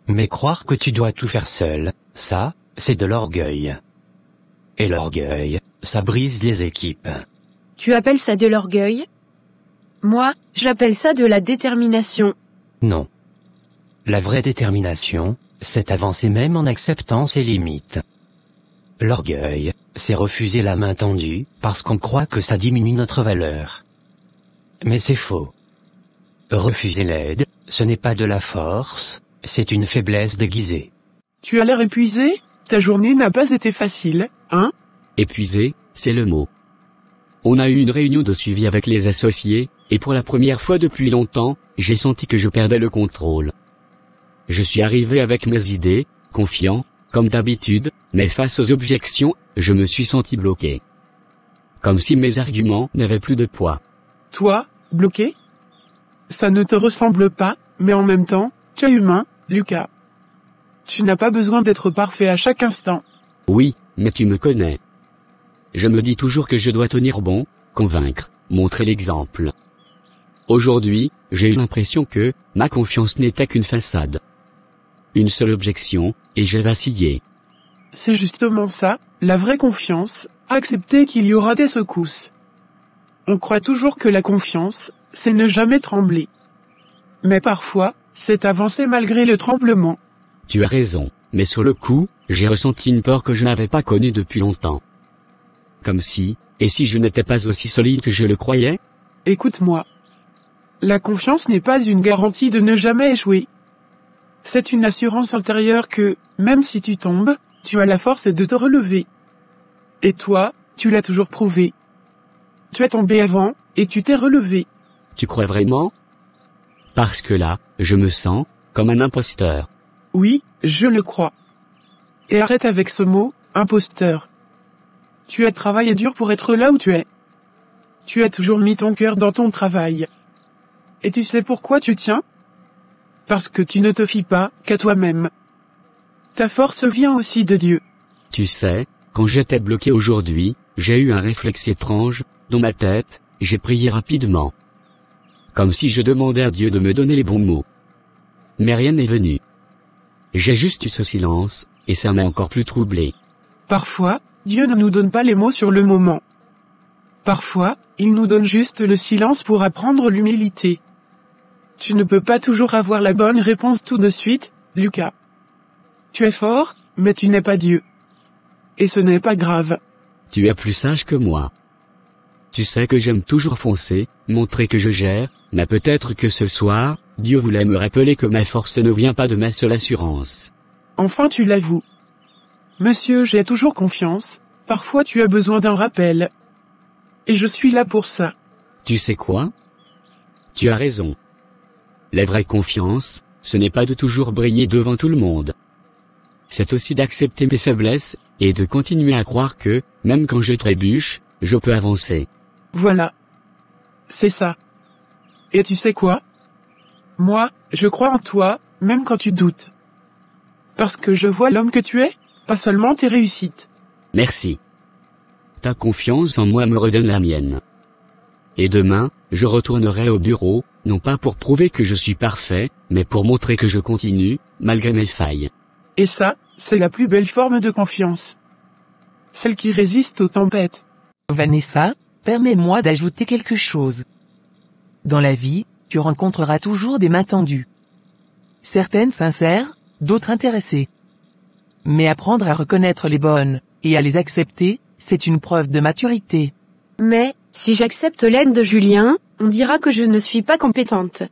Mais croire que tu dois tout faire seul, ça, c'est de l'orgueil. Et l'orgueil, ça brise les équipes. Tu appelles ça de l'orgueil? Moi, j'appelle ça de la détermination. Non. La vraie détermination, c'est avancer même en acceptant ses limites. L'orgueil, c'est refuser la main tendue, parce qu'on croit que ça diminue notre valeur. Mais c'est faux. Refuser l'aide, ce n'est pas de la force, c'est une faiblesse déguisée. Tu as l'air épuisé? Ta journée n'a pas été facile, hein? Épuisé, c'est le mot. On a eu une réunion de suivi avec les associés, et pour la première fois depuis longtemps, j'ai senti que je perdais le contrôle. Je suis arrivé avec mes idées, confiant, comme d'habitude, mais face aux objections, je me suis senti bloqué. Comme si mes arguments n'avaient plus de poids. Toi, bloqué? Ça ne te ressemble pas, mais en même temps, tu es humain, Lucas. Tu n'as pas besoin d'être parfait à chaque instant. Oui, mais tu me connais. Je me dis toujours que je dois tenir bon, convaincre, montrer l'exemple. Aujourd'hui, j'ai eu l'impression que ma confiance n'était qu'une façade. Une seule objection, et j'ai vacillé. C'est justement ça, la vraie confiance, accepter qu'il y aura des secousses. On croit toujours que la confiance, c'est ne jamais trembler. Mais parfois, c'est avancer malgré le tremblement. Tu as raison, mais sur le coup, j'ai ressenti une peur que je n'avais pas connue depuis longtemps. Comme si, et si je n'étais pas aussi solide que je le croyais? Écoute-moi. La confiance n'est pas une garantie de ne jamais échouer. C'est une assurance intérieure que, même si tu tombes, tu as la force de te relever. Et toi, tu l'as toujours prouvé. Tu es tombé avant, et tu t'es relevé. Tu crois vraiment? Parce que là, je me sens, comme un imposteur. Oui, je le crois. Et arrête avec ce mot, imposteur. Tu as travaillé dur pour être là où tu es. Tu as toujours mis ton cœur dans ton travail. Et tu sais pourquoi tu tiens? Parce que tu ne te fies pas qu'à toi-même. Ta force vient aussi de Dieu. Tu sais, quand j'étais bloqué aujourd'hui, j'ai eu un réflexe étrange, dans ma tête, j'ai prié rapidement. Comme si je demandais à Dieu de me donner les bons mots. Mais rien n'est venu. J'ai juste eu ce silence, et ça m'a encore plus troublé. Parfois, Dieu ne nous donne pas les mots sur le moment. Parfois, il nous donne juste le silence pour apprendre l'humilité. Tu ne peux pas toujours avoir la bonne réponse tout de suite, Lucas. Tu es fort, mais tu n'es pas Dieu. Et ce n'est pas grave. Tu es plus sage que moi. Tu sais que j'aime toujours foncer, montrer que je gère, mais peut-être que ce soir, Dieu voulait me rappeler que ma force ne vient pas de ma seule assurance. Enfin tu l'avoues. Monsieur, j'ai toujours confiance, parfois tu as besoin d'un rappel. Et je suis là pour ça. Tu sais quoi? Tu as raison. La vraie confiance, ce n'est pas de toujours briller devant tout le monde. C'est aussi d'accepter mes faiblesses, et de continuer à croire que, même quand je trébuche, je peux avancer. Voilà. C'est ça. Et tu sais quoi? Moi, je crois en toi, même quand tu doutes. Parce que je vois l'homme que tu es, pas seulement tes réussites. Merci. Ta confiance en moi me redonne la mienne. Et demain, je retournerai au bureau, non pas pour prouver que je suis parfait, mais pour montrer que je continue, malgré mes failles. Et ça, c'est la plus belle forme de confiance. Celle qui résiste aux tempêtes. Vanessa, permets-moi d'ajouter quelque chose. Dans la vie, tu rencontreras toujours des mains tendues. Certaines sincères, d'autres intéressées. Mais apprendre à reconnaître les bonnes, et à les accepter, c'est une preuve de maturité. Mais, si j'accepte l'aide de Julien, on dira que je ne suis pas compétente.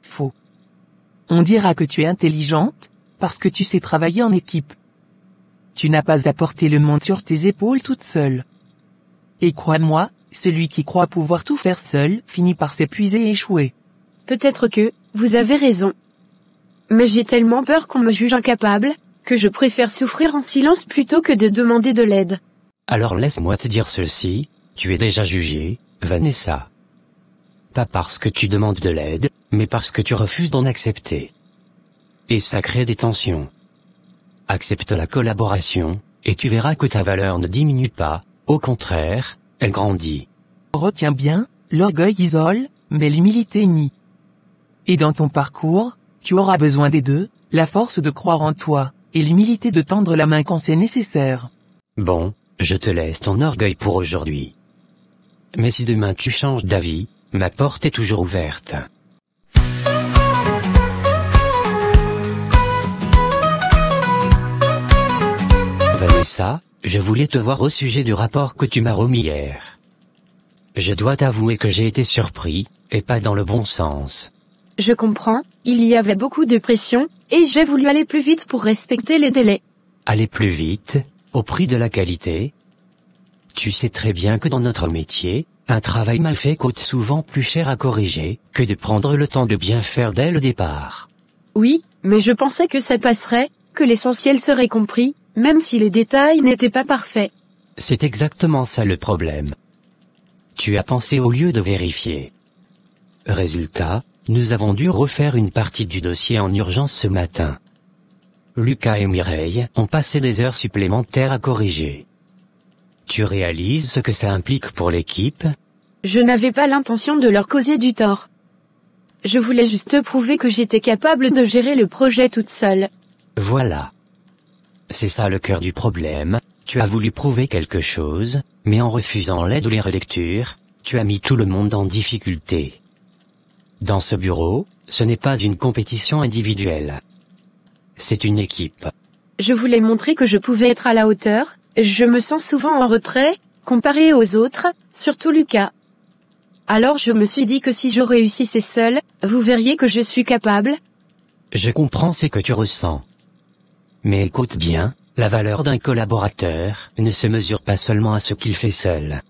Faux. On dira que tu es intelligente, parce que tu sais travailler en équipe. Tu n'as pas à porter le monde sur tes épaules toute seule. Et crois-moi, celui qui croit pouvoir tout faire seul finit par s'épuiser et échouer. Peut-être que, vous avez raison. Mais j'ai tellement peur qu'on me juge incapable, que je préfère souffrir en silence plutôt que de demander de l'aide. Alors laisse-moi te dire ceci, tu es déjà jugée, Vanessa. Pas parce que tu demandes de l'aide, mais parce que tu refuses d'en accepter. Et ça crée des tensions. Accepte la collaboration, et tu verras que ta valeur ne diminue pas, au contraire, elle grandit. Retiens bien, l'orgueil isole, mais l'humilité nie. Et dans ton parcours, tu auras besoin des deux, la force de croire en toi, et l'humilité de tendre la main quand c'est nécessaire. Bon, je te laisse ton orgueil pour aujourd'hui. Mais si demain tu changes d'avis, ma porte est toujours ouverte. Vanessa, je voulais te voir au sujet du rapport que tu m'as remis hier. Je dois t'avouer que j'ai été surpris, et pas dans le bon sens. Je comprends, il y avait beaucoup de pression, et j'ai voulu aller plus vite pour respecter les délais. Aller plus vite, au prix de la qualité? Tu sais très bien que dans notre métier, un travail mal fait coûte souvent plus cher à corriger, que de prendre le temps de bien faire dès le départ. Oui, mais je pensais que ça passerait, que l'essentiel serait compris, même si les détails n'étaient pas parfaits. C'est exactement ça le problème. Tu as pensé au lieu de vérifier. Résultat, nous avons dû refaire une partie du dossier en urgence ce matin. Lucas et Mireille ont passé des heures supplémentaires à corriger. Tu réalises ce que ça implique pour l'équipe? Je n'avais pas l'intention de leur causer du tort. Je voulais juste prouver que j'étais capable de gérer le projet toute seule. Voilà. C'est ça le cœur du problème, tu as voulu prouver quelque chose, mais en refusant l'aide ou les relectures, tu as mis tout le monde en difficulté. Dans ce bureau, ce n'est pas une compétition individuelle. C'est une équipe. Je voulais montrer que je pouvais être à la hauteur, je me sens souvent en retrait, comparé aux autres, surtout Lucas. Alors je me suis dit que si je réussissais seule, vous verriez que je suis capable. Je comprends ce que tu ressens. Mais écoute bien, la valeur d'un collaborateur ne se mesure pas seulement à ce qu'il fait seul.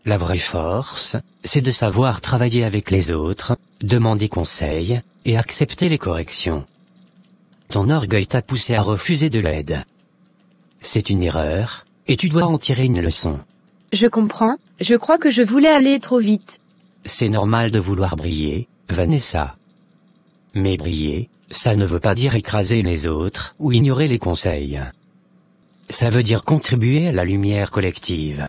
La vraie force, c'est de savoir travailler avec les autres, demander conseil, et accepter les corrections. Ton orgueil t'a poussé à refuser de l'aide. C'est une erreur, et tu dois en tirer une leçon. Je comprends, je crois que je voulais aller trop vite. C'est normal de vouloir briller, Vanessa. Mais briller, ça ne veut pas dire écraser les autres ou ignorer les conseils. Ça veut dire contribuer à la lumière collective.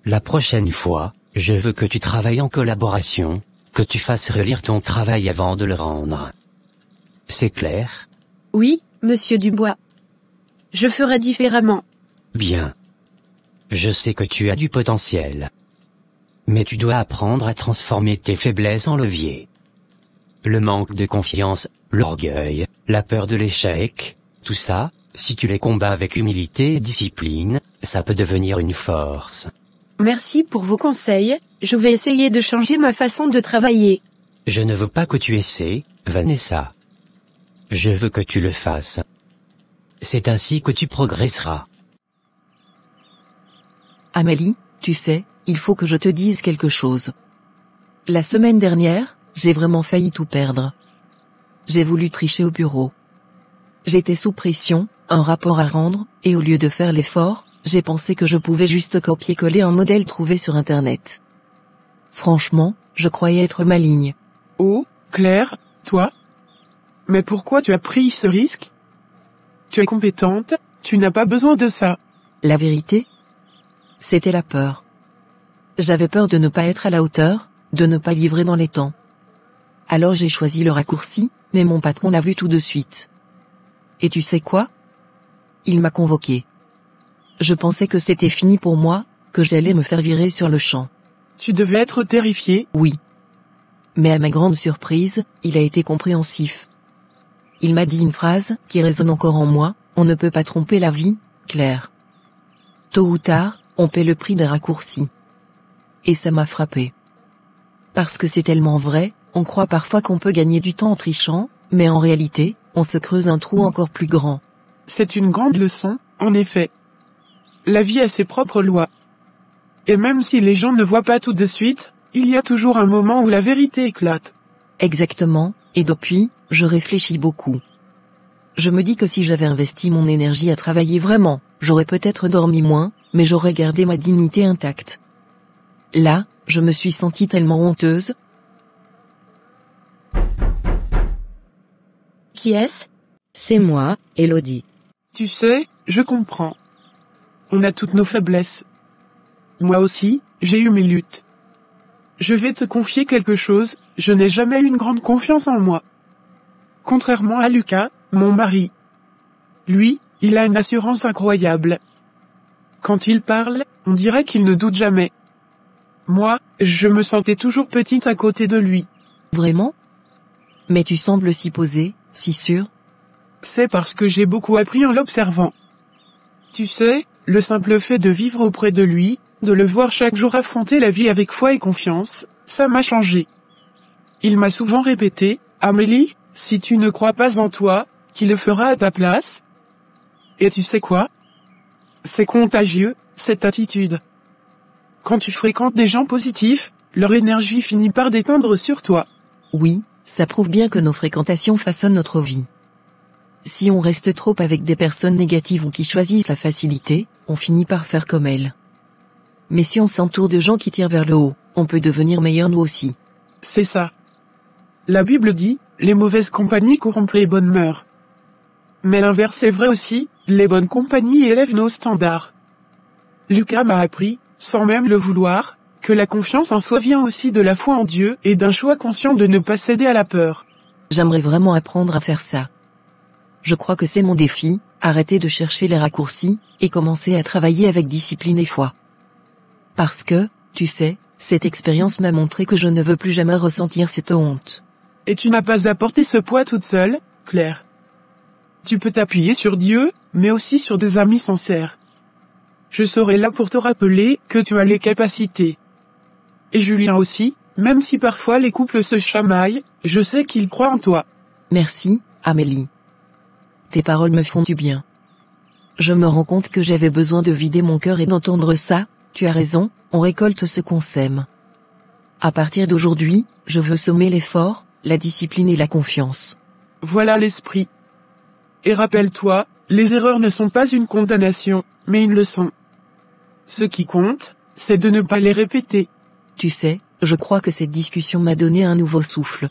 La prochaine fois, je veux que tu travailles en collaboration, que tu fasses relire ton travail avant de le rendre. C'est clair? Oui, monsieur Dubois. Je ferai différemment. Bien. Je sais que tu as du potentiel. Mais tu dois apprendre à transformer tes faiblesses en levier. Le manque de confiance, l'orgueil, la peur de l'échec, tout ça, Si tu les combats avec humilité et discipline, ça peut devenir une force. Merci pour vos conseils, je vais essayer de changer ma façon de travailler. Je ne veux pas que tu essaies, Vanessa. Je veux que tu le fasses. C'est ainsi que tu progresseras. Amélie, tu sais, il faut que je te dise quelque chose. La semaine dernière, j'ai vraiment failli tout perdre. J'ai voulu tricher au bureau. J'étais sous pression, un rapport à rendre, et au lieu de faire l'effort, j'ai pensé que je pouvais juste copier-coller un modèle trouvé sur Internet. Franchement, je croyais être maligne. Oh, Claire, toi? Mais pourquoi tu as pris ce risque? Tu es compétente, tu n'as pas besoin de ça. La vérité? C'était la peur. J'avais peur de ne pas être à la hauteur, de ne pas livrer dans les temps. Alors j'ai choisi le raccourci, mais mon patron l'a vu tout de suite. Et tu sais quoi? Il m'a convoqué. Je pensais que c'était fini pour moi, que j'allais me faire virer sur le champ. Tu devais être terrifié. Oui. Mais à ma grande surprise, il a été compréhensif. Il m'a dit une phrase qui résonne encore en moi, on ne peut pas tromper la vie, Claire. Tôt ou tard, on paie le prix des raccourcis. Et ça m'a frappé. Parce que c'est tellement vrai, on croit parfois qu'on peut gagner du temps en trichant, mais en réalité, on se creuse un trou encore plus grand. C'est une grande leçon, en effet. La vie a ses propres lois. Et même si les gens ne voient pas tout de suite, il y a toujours un moment où la vérité éclate. Exactement, et depuis, je réfléchis beaucoup. Je me dis que si j'avais investi mon énergie à travailler vraiment, j'aurais peut-être dormi moins, mais j'aurais gardé ma dignité intacte. Là, je me suis sentie tellement honteuse. Qui est-ce? C'est moi, Elodie. Tu sais, je comprends. On a toutes nos faiblesses. Moi aussi, j'ai eu mes luttes. Je vais te confier quelque chose, je n'ai jamais eu une grande confiance en moi. Contrairement à Lucas, mon mari. Lui, il a une assurance incroyable. Quand il parle, on dirait qu'il ne doute jamais. Moi, je me sentais toujours petite à côté de lui. Vraiment? Mais tu sembles si posée, si sûre. C'est parce que j'ai beaucoup appris en l'observant. Tu sais, le simple fait de vivre auprès de lui, de le voir chaque jour affronter la vie avec foi et confiance, ça m'a changé. Il m'a souvent répété, Amélie, si tu ne crois pas en toi, qui le fera à ta place? Et tu sais quoi? C'est contagieux, cette attitude. Quand tu fréquentes des gens positifs, leur énergie finit par déteindre sur toi. Oui, ça prouve bien que nos fréquentations façonnent notre vie. Si on reste trop avec des personnes négatives ou qui choisissent la facilité, on finit par faire comme elles. Mais si on s'entoure de gens qui tirent vers le haut, on peut devenir meilleur nous aussi. C'est ça. La Bible dit, les mauvaises compagnies corrompent les bonnes mœurs. Mais l'inverse est vrai aussi, les bonnes compagnies élèvent nos standards. Lucas m'a appris, sans même le vouloir, que la confiance en soi vient aussi de la foi en Dieu et d'un choix conscient de ne pas céder à la peur. J'aimerais vraiment apprendre à faire ça. Je crois que c'est mon défi, arrêter de chercher les raccourcis, et commencer à travailler avec discipline et foi. Parce que, tu sais, cette expérience m'a montré que je ne veux plus jamais ressentir cette honte. Et tu n'as pas à porter ce poids toute seule, Claire. Tu peux t'appuyer sur Dieu, mais aussi sur des amis sincères. Je serai là pour te rappeler que tu as les capacités. Et Julien aussi, même si parfois les couples se chamaillent, je sais qu'il croit en toi. Merci, Amélie. Tes paroles me font du bien. Je me rends compte que j'avais besoin de vider mon cœur et d'entendre ça, tu as raison, on récolte ce qu'on sème. À partir d'aujourd'hui, je veux semer l'effort, la discipline et la confiance. Voilà l'esprit. Et rappelle-toi, les erreurs ne sont pas une condamnation, mais une leçon. Ce qui compte, c'est de ne pas les répéter. Tu sais, je crois que cette discussion m'a donné un nouveau souffle.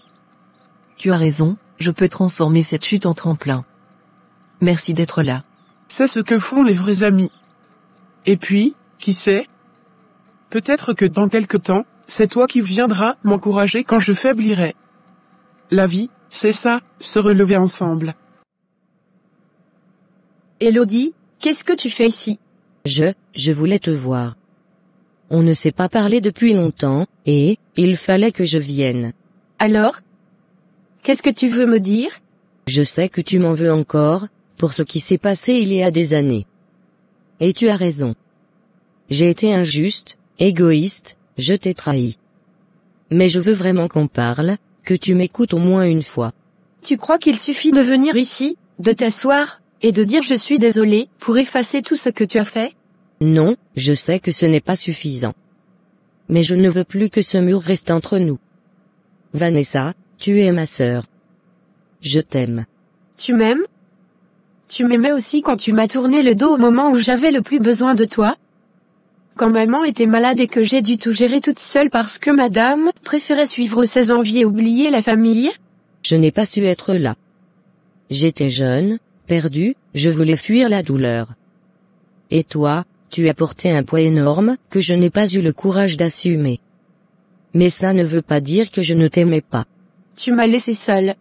Tu as raison, je peux transformer cette chute en tremplin. Merci d'être là. C'est ce que font les vrais amis. Et puis, qui sait? Peut-être que dans quelque temps, c'est toi qui viendras m'encourager quand je faiblirai. La vie, c'est ça, se relever ensemble. Elodie, qu'est-ce que tu fais ici? Je voulais te voir. On ne s'est pas parlé depuis longtemps, et il fallait que je vienne. Alors? Qu'est-ce que tu veux me dire? Je sais que tu m'en veux encore, pour ce qui s'est passé il y a des années. Et tu as raison. J'ai été injuste, égoïste, je t'ai trahi. Mais je veux vraiment qu'on parle, que tu m'écoutes au moins une fois. Tu crois qu'il suffit de venir ici, de t'asseoir, et de dire je suis désolé, pour effacer tout ce que tu as fait? Non, je sais que ce n'est pas suffisant. Mais je ne veux plus que ce mur reste entre nous. Vanessa, tu es ma sœur. Je t'aime. Tu m'aimes? Tu m'aimais aussi quand tu m'as tourné le dos au moment où j'avais le plus besoin de toi? Quand maman était malade et que j'ai dû tout gérer toute seule parce que madame préférait suivre ses envies et oublier la famille? Je n'ai pas su être là. J'étais jeune, perdue, je voulais fuir la douleur. Et toi, tu as porté un poids énorme que je n'ai pas eu le courage d'assumer. Mais ça ne veut pas dire que je ne t'aimais pas. Tu m'as laissé seule.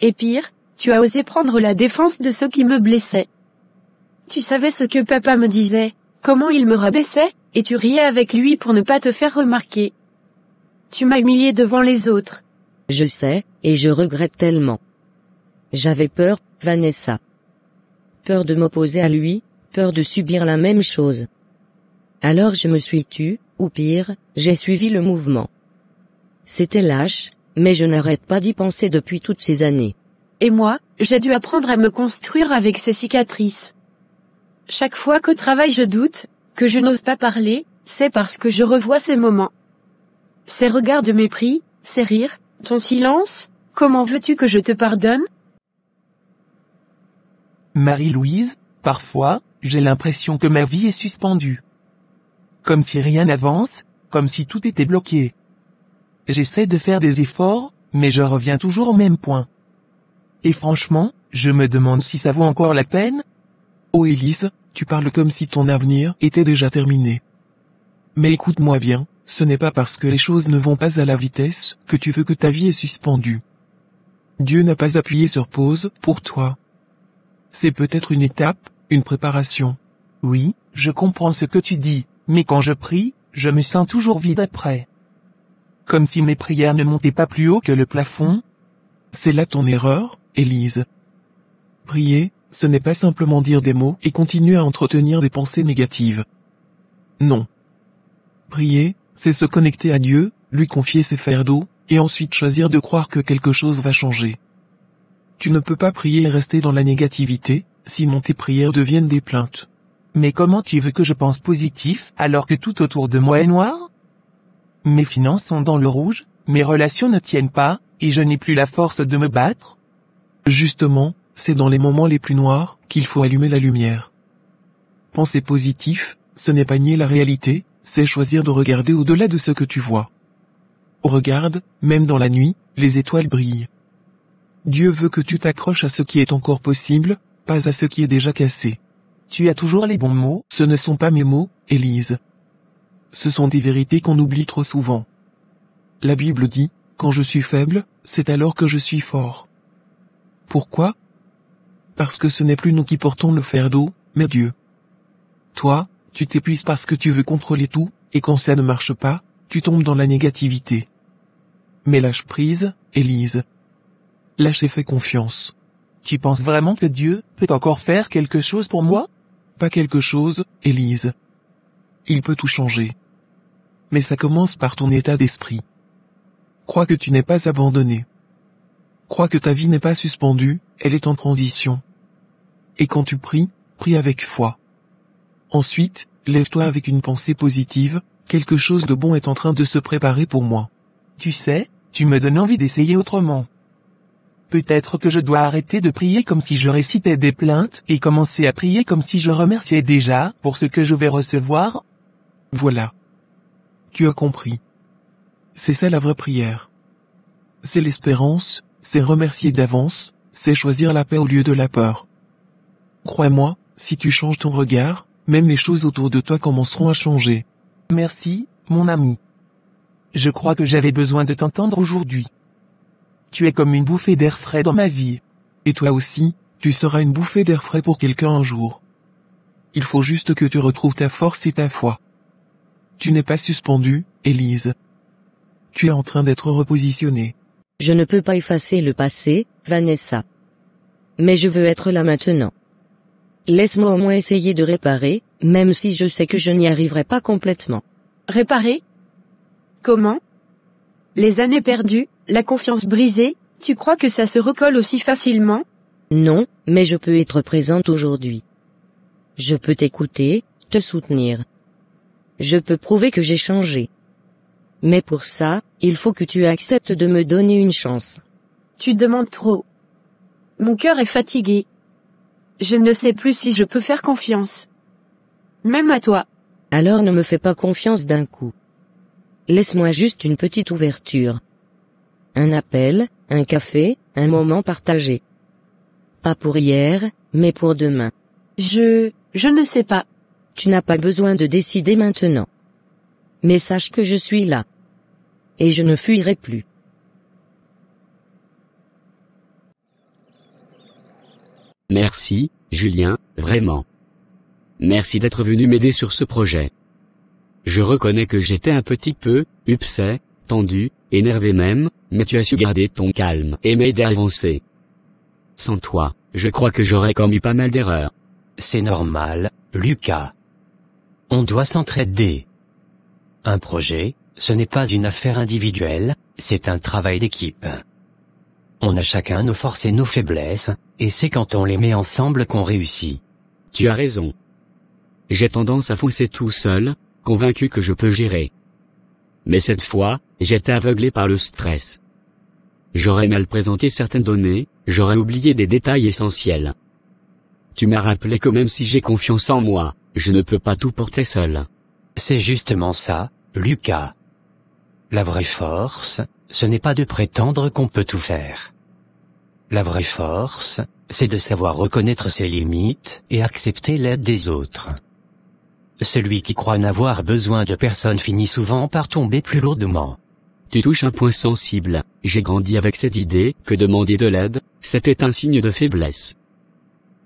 Et pire, tu as osé prendre la défense de ceux qui me blessaient. Tu savais ce que papa me disait, comment il me rabaissait, et tu riais avec lui pour ne pas te faire remarquer. Tu m'as humilié devant les autres. Je sais, et je regrette tellement. J'avais peur, Vanessa. Peur de m'opposer à lui, peur de subir la même chose. Alors je me suis tue, ou pire, j'ai suivi le mouvement. C'était lâche, mais je n'arrête pas d'y penser depuis toutes ces années. Et moi, j'ai dû apprendre à me construire avec ces cicatrices. Chaque fois qu'au travail je doute, que je n'ose pas parler, c'est parce que je revois ces moments. Ces regards de mépris, ces rires, ton silence, comment veux-tu que je te pardonne? Marie-Louise, parfois, j'ai l'impression que ma vie est suspendue. Comme si rien n'avance, comme si tout était bloqué. J'essaie de faire des efforts, mais je reviens toujours au même point. Et franchement, je me demande si ça vaut encore la peine. Oh Élise, tu parles comme si ton avenir était déjà terminé. Mais écoute-moi bien, ce n'est pas parce que les choses ne vont pas à la vitesse que tu veux que ta vie est suspendue. Dieu n'a pas appuyé sur pause pour toi. C'est peut-être une étape, une préparation. Oui, je comprends ce que tu dis, mais quand je prie, je me sens toujours vide après. Comme si mes prières ne montaient pas plus haut que le plafond. C'est là ton erreur, Élise. Prier, ce n'est pas simplement dire des mots et continuer à entretenir des pensées négatives. Non. Prier, c'est se connecter à Dieu, lui confier ses fardeaux, et ensuite choisir de croire que quelque chose va changer. Tu ne peux pas prier et rester dans la négativité, sinon tes prières deviennent des plaintes. Mais comment tu veux que je pense positif alors que tout autour de moi est noir? Mes finances sont dans le rouge, mes relations ne tiennent pas, et je n'ai plus la force de me battre? Justement, c'est dans les moments les plus noirs qu'il faut allumer la lumière. Penser positif, ce n'est pas nier la réalité, c'est choisir de regarder au-delà de ce que tu vois. Regarde, même dans la nuit, les étoiles brillent. Dieu veut que tu t'accroches à ce qui est encore possible, pas à ce qui est déjà cassé. Tu as toujours les bons mots? Ce ne sont pas mes mots, Élise. Ce sont des vérités qu'on oublie trop souvent. La Bible dit, quand je suis faible, c'est alors que je suis fort. Pourquoi? Parce que ce n'est plus nous qui portons le fardeau, mais Dieu. Toi, tu t'épuises parce que tu veux contrôler tout, et quand ça ne marche pas, tu tombes dans la négativité. Mais lâche prise, Élise. Lâche et fais confiance. Tu penses vraiment que Dieu peut encore faire quelque chose pour moi? Pas quelque chose, Élise. Il peut tout changer. Mais ça commence par ton état d'esprit. Crois que tu n'es pas abandonné. Crois que ta vie n'est pas suspendue, elle est en transition. Et quand tu pries, prie avec foi. Ensuite, lève-toi avec une pensée positive, quelque chose de bon est en train de se préparer pour moi. Tu sais, tu me donnes envie d'essayer autrement. Peut-être que je dois arrêter de prier comme si je récitais des plaintes et commencer à prier comme si je remerciais déjà pour ce que je vais recevoir. Voilà. Tu as compris. C'est ça la vraie prière. C'est l'espérance, c'est remercier d'avance, c'est choisir la paix au lieu de la peur. Crois-moi, si tu changes ton regard, même les choses autour de toi commenceront à changer. Merci, mon ami. Je crois que j'avais besoin de t'entendre aujourd'hui. Tu es comme une bouffée d'air frais dans ma vie. Et toi aussi, tu seras une bouffée d'air frais pour quelqu'un un jour. Il faut juste que tu retrouves ta force et ta foi. Tu n'es pas suspendu, Élise. Tu es en train d'être repositionné. Je ne peux pas effacer le passé, Vanessa. mais je veux être là maintenant. Laisse-moi au moins essayer de réparer, même si je sais que je n'y arriverai pas complètement. Réparer? Comment? Les années perdues, la confiance brisée, tu crois que ça se recolle aussi facilement? Non, mais je peux être présente aujourd'hui. Je peux t'écouter, te soutenir. Je peux prouver que j'ai changé. Mais pour ça, il faut que tu acceptes de me donner une chance. Tu demandes trop. Mon cœur est fatigué. Je ne sais plus si je peux faire confiance. Même à toi. Alors ne me fais pas confiance d'un coup. Laisse-moi juste une petite ouverture. Un appel, un café, un moment partagé. Pas pour hier, mais pour demain. Je ne sais pas. Tu n'as pas besoin de décider maintenant. Mais sache que je suis là. Et je ne fuirai plus. Merci, Julien, vraiment. Merci d'être venu m'aider sur ce projet. Je reconnais que j'étais un petit peu, upset, tendu, énervé même, mais tu as su garder ton calme et m'aider à avancer. Sans toi, je crois que j'aurais commis pas mal d'erreurs. C'est normal, Lucas. On doit s'entraider. Un projet, ce n'est pas une affaire individuelle, c'est un travail d'équipe. On a chacun nos forces et nos faiblesses, et c'est quand on les met ensemble qu'on réussit. Tu as raison. J'ai tendance à foncer tout seul, convaincu que je peux gérer. Mais cette fois, j'étais aveuglé par le stress. J'aurais mal présenté certaines données, j'aurais oublié des détails essentiels. Tu m'as rappelé que même si j'ai confiance en moi, je ne peux pas tout porter seul. C'est justement ça, Lucas. La vraie force, ce n'est pas de prétendre qu'on peut tout faire. La vraie force, c'est de savoir reconnaître ses limites et accepter l'aide des autres. Celui qui croit n'avoir besoin de personne finit souvent par tomber plus lourdement. Tu touches un point sensible. J'ai grandi avec cette idée que demander de l'aide, c'était un signe de faiblesse.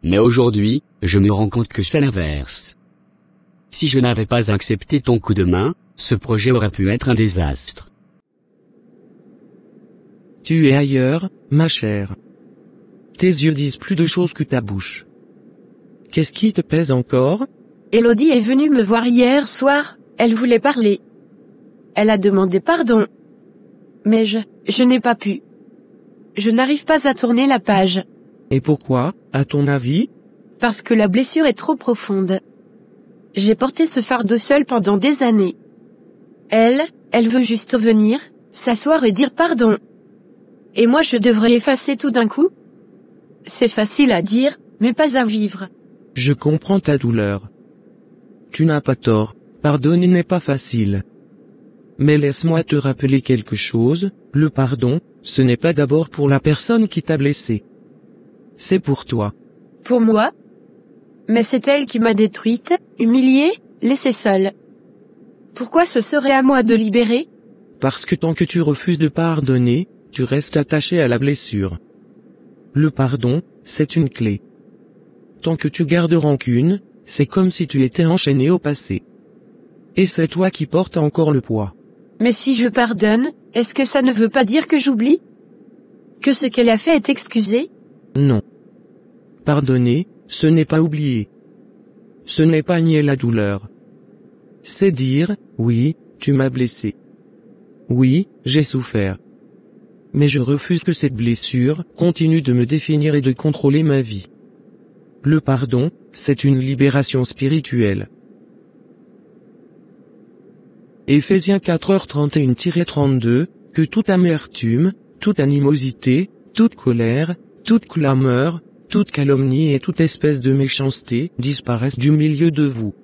Mais aujourd'hui, je me rends compte que c'est l'inverse. Si je n'avais pas accepté ton coup de main, ce projet aurait pu être un désastre. Tu es ailleurs, ma chère. Tes yeux disent plus de choses que ta bouche. Qu'est-ce qui te pèse encore? Elodie est venue me voir hier soir, elle voulait parler. Elle a demandé pardon. Mais je n'ai pas pu. Je n'arrive pas à tourner la page. Et pourquoi, à ton avis? Parce que la blessure est trop profonde. J'ai porté ce fardeau seul pendant des années. Elle veut juste venir, s'asseoir et dire pardon. Et moi je devrais effacer tout d'un coup? C'est facile à dire, mais pas à vivre. Je comprends ta douleur. Tu n'as pas tort, pardonner n'est pas facile. Mais laisse-moi te rappeler quelque chose, le pardon, ce n'est pas d'abord pour la personne qui t'a blessé. C'est pour toi. Pour moi? Mais c'est elle qui m'a détruite, humiliée, laissée seule. Pourquoi ce serait à moi de libérer? Parce que tant que tu refuses de pardonner, tu restes attaché à la blessure. Le pardon, c'est une clé. Tant que tu gardes rancune, c'est comme si tu étais enchaîné au passé. Et c'est toi qui portes encore le poids. Mais si je pardonne, est-ce que ça ne veut pas dire que j'oublie? Que ce qu'elle a fait est excusé? Non. Pardonner, ce n'est pas oublier. Ce n'est pas nier la douleur. C'est dire, oui, tu m'as blessé. Oui, j'ai souffert. Mais je refuse que cette blessure continue de me définir et de contrôler ma vie. Le pardon, c'est une libération spirituelle. Éphésiens 4h31-32, que toute amertume, toute animosité, toute colère, toute clameur, toute calomnie et toute espèce de méchanceté disparaissent du milieu de vous.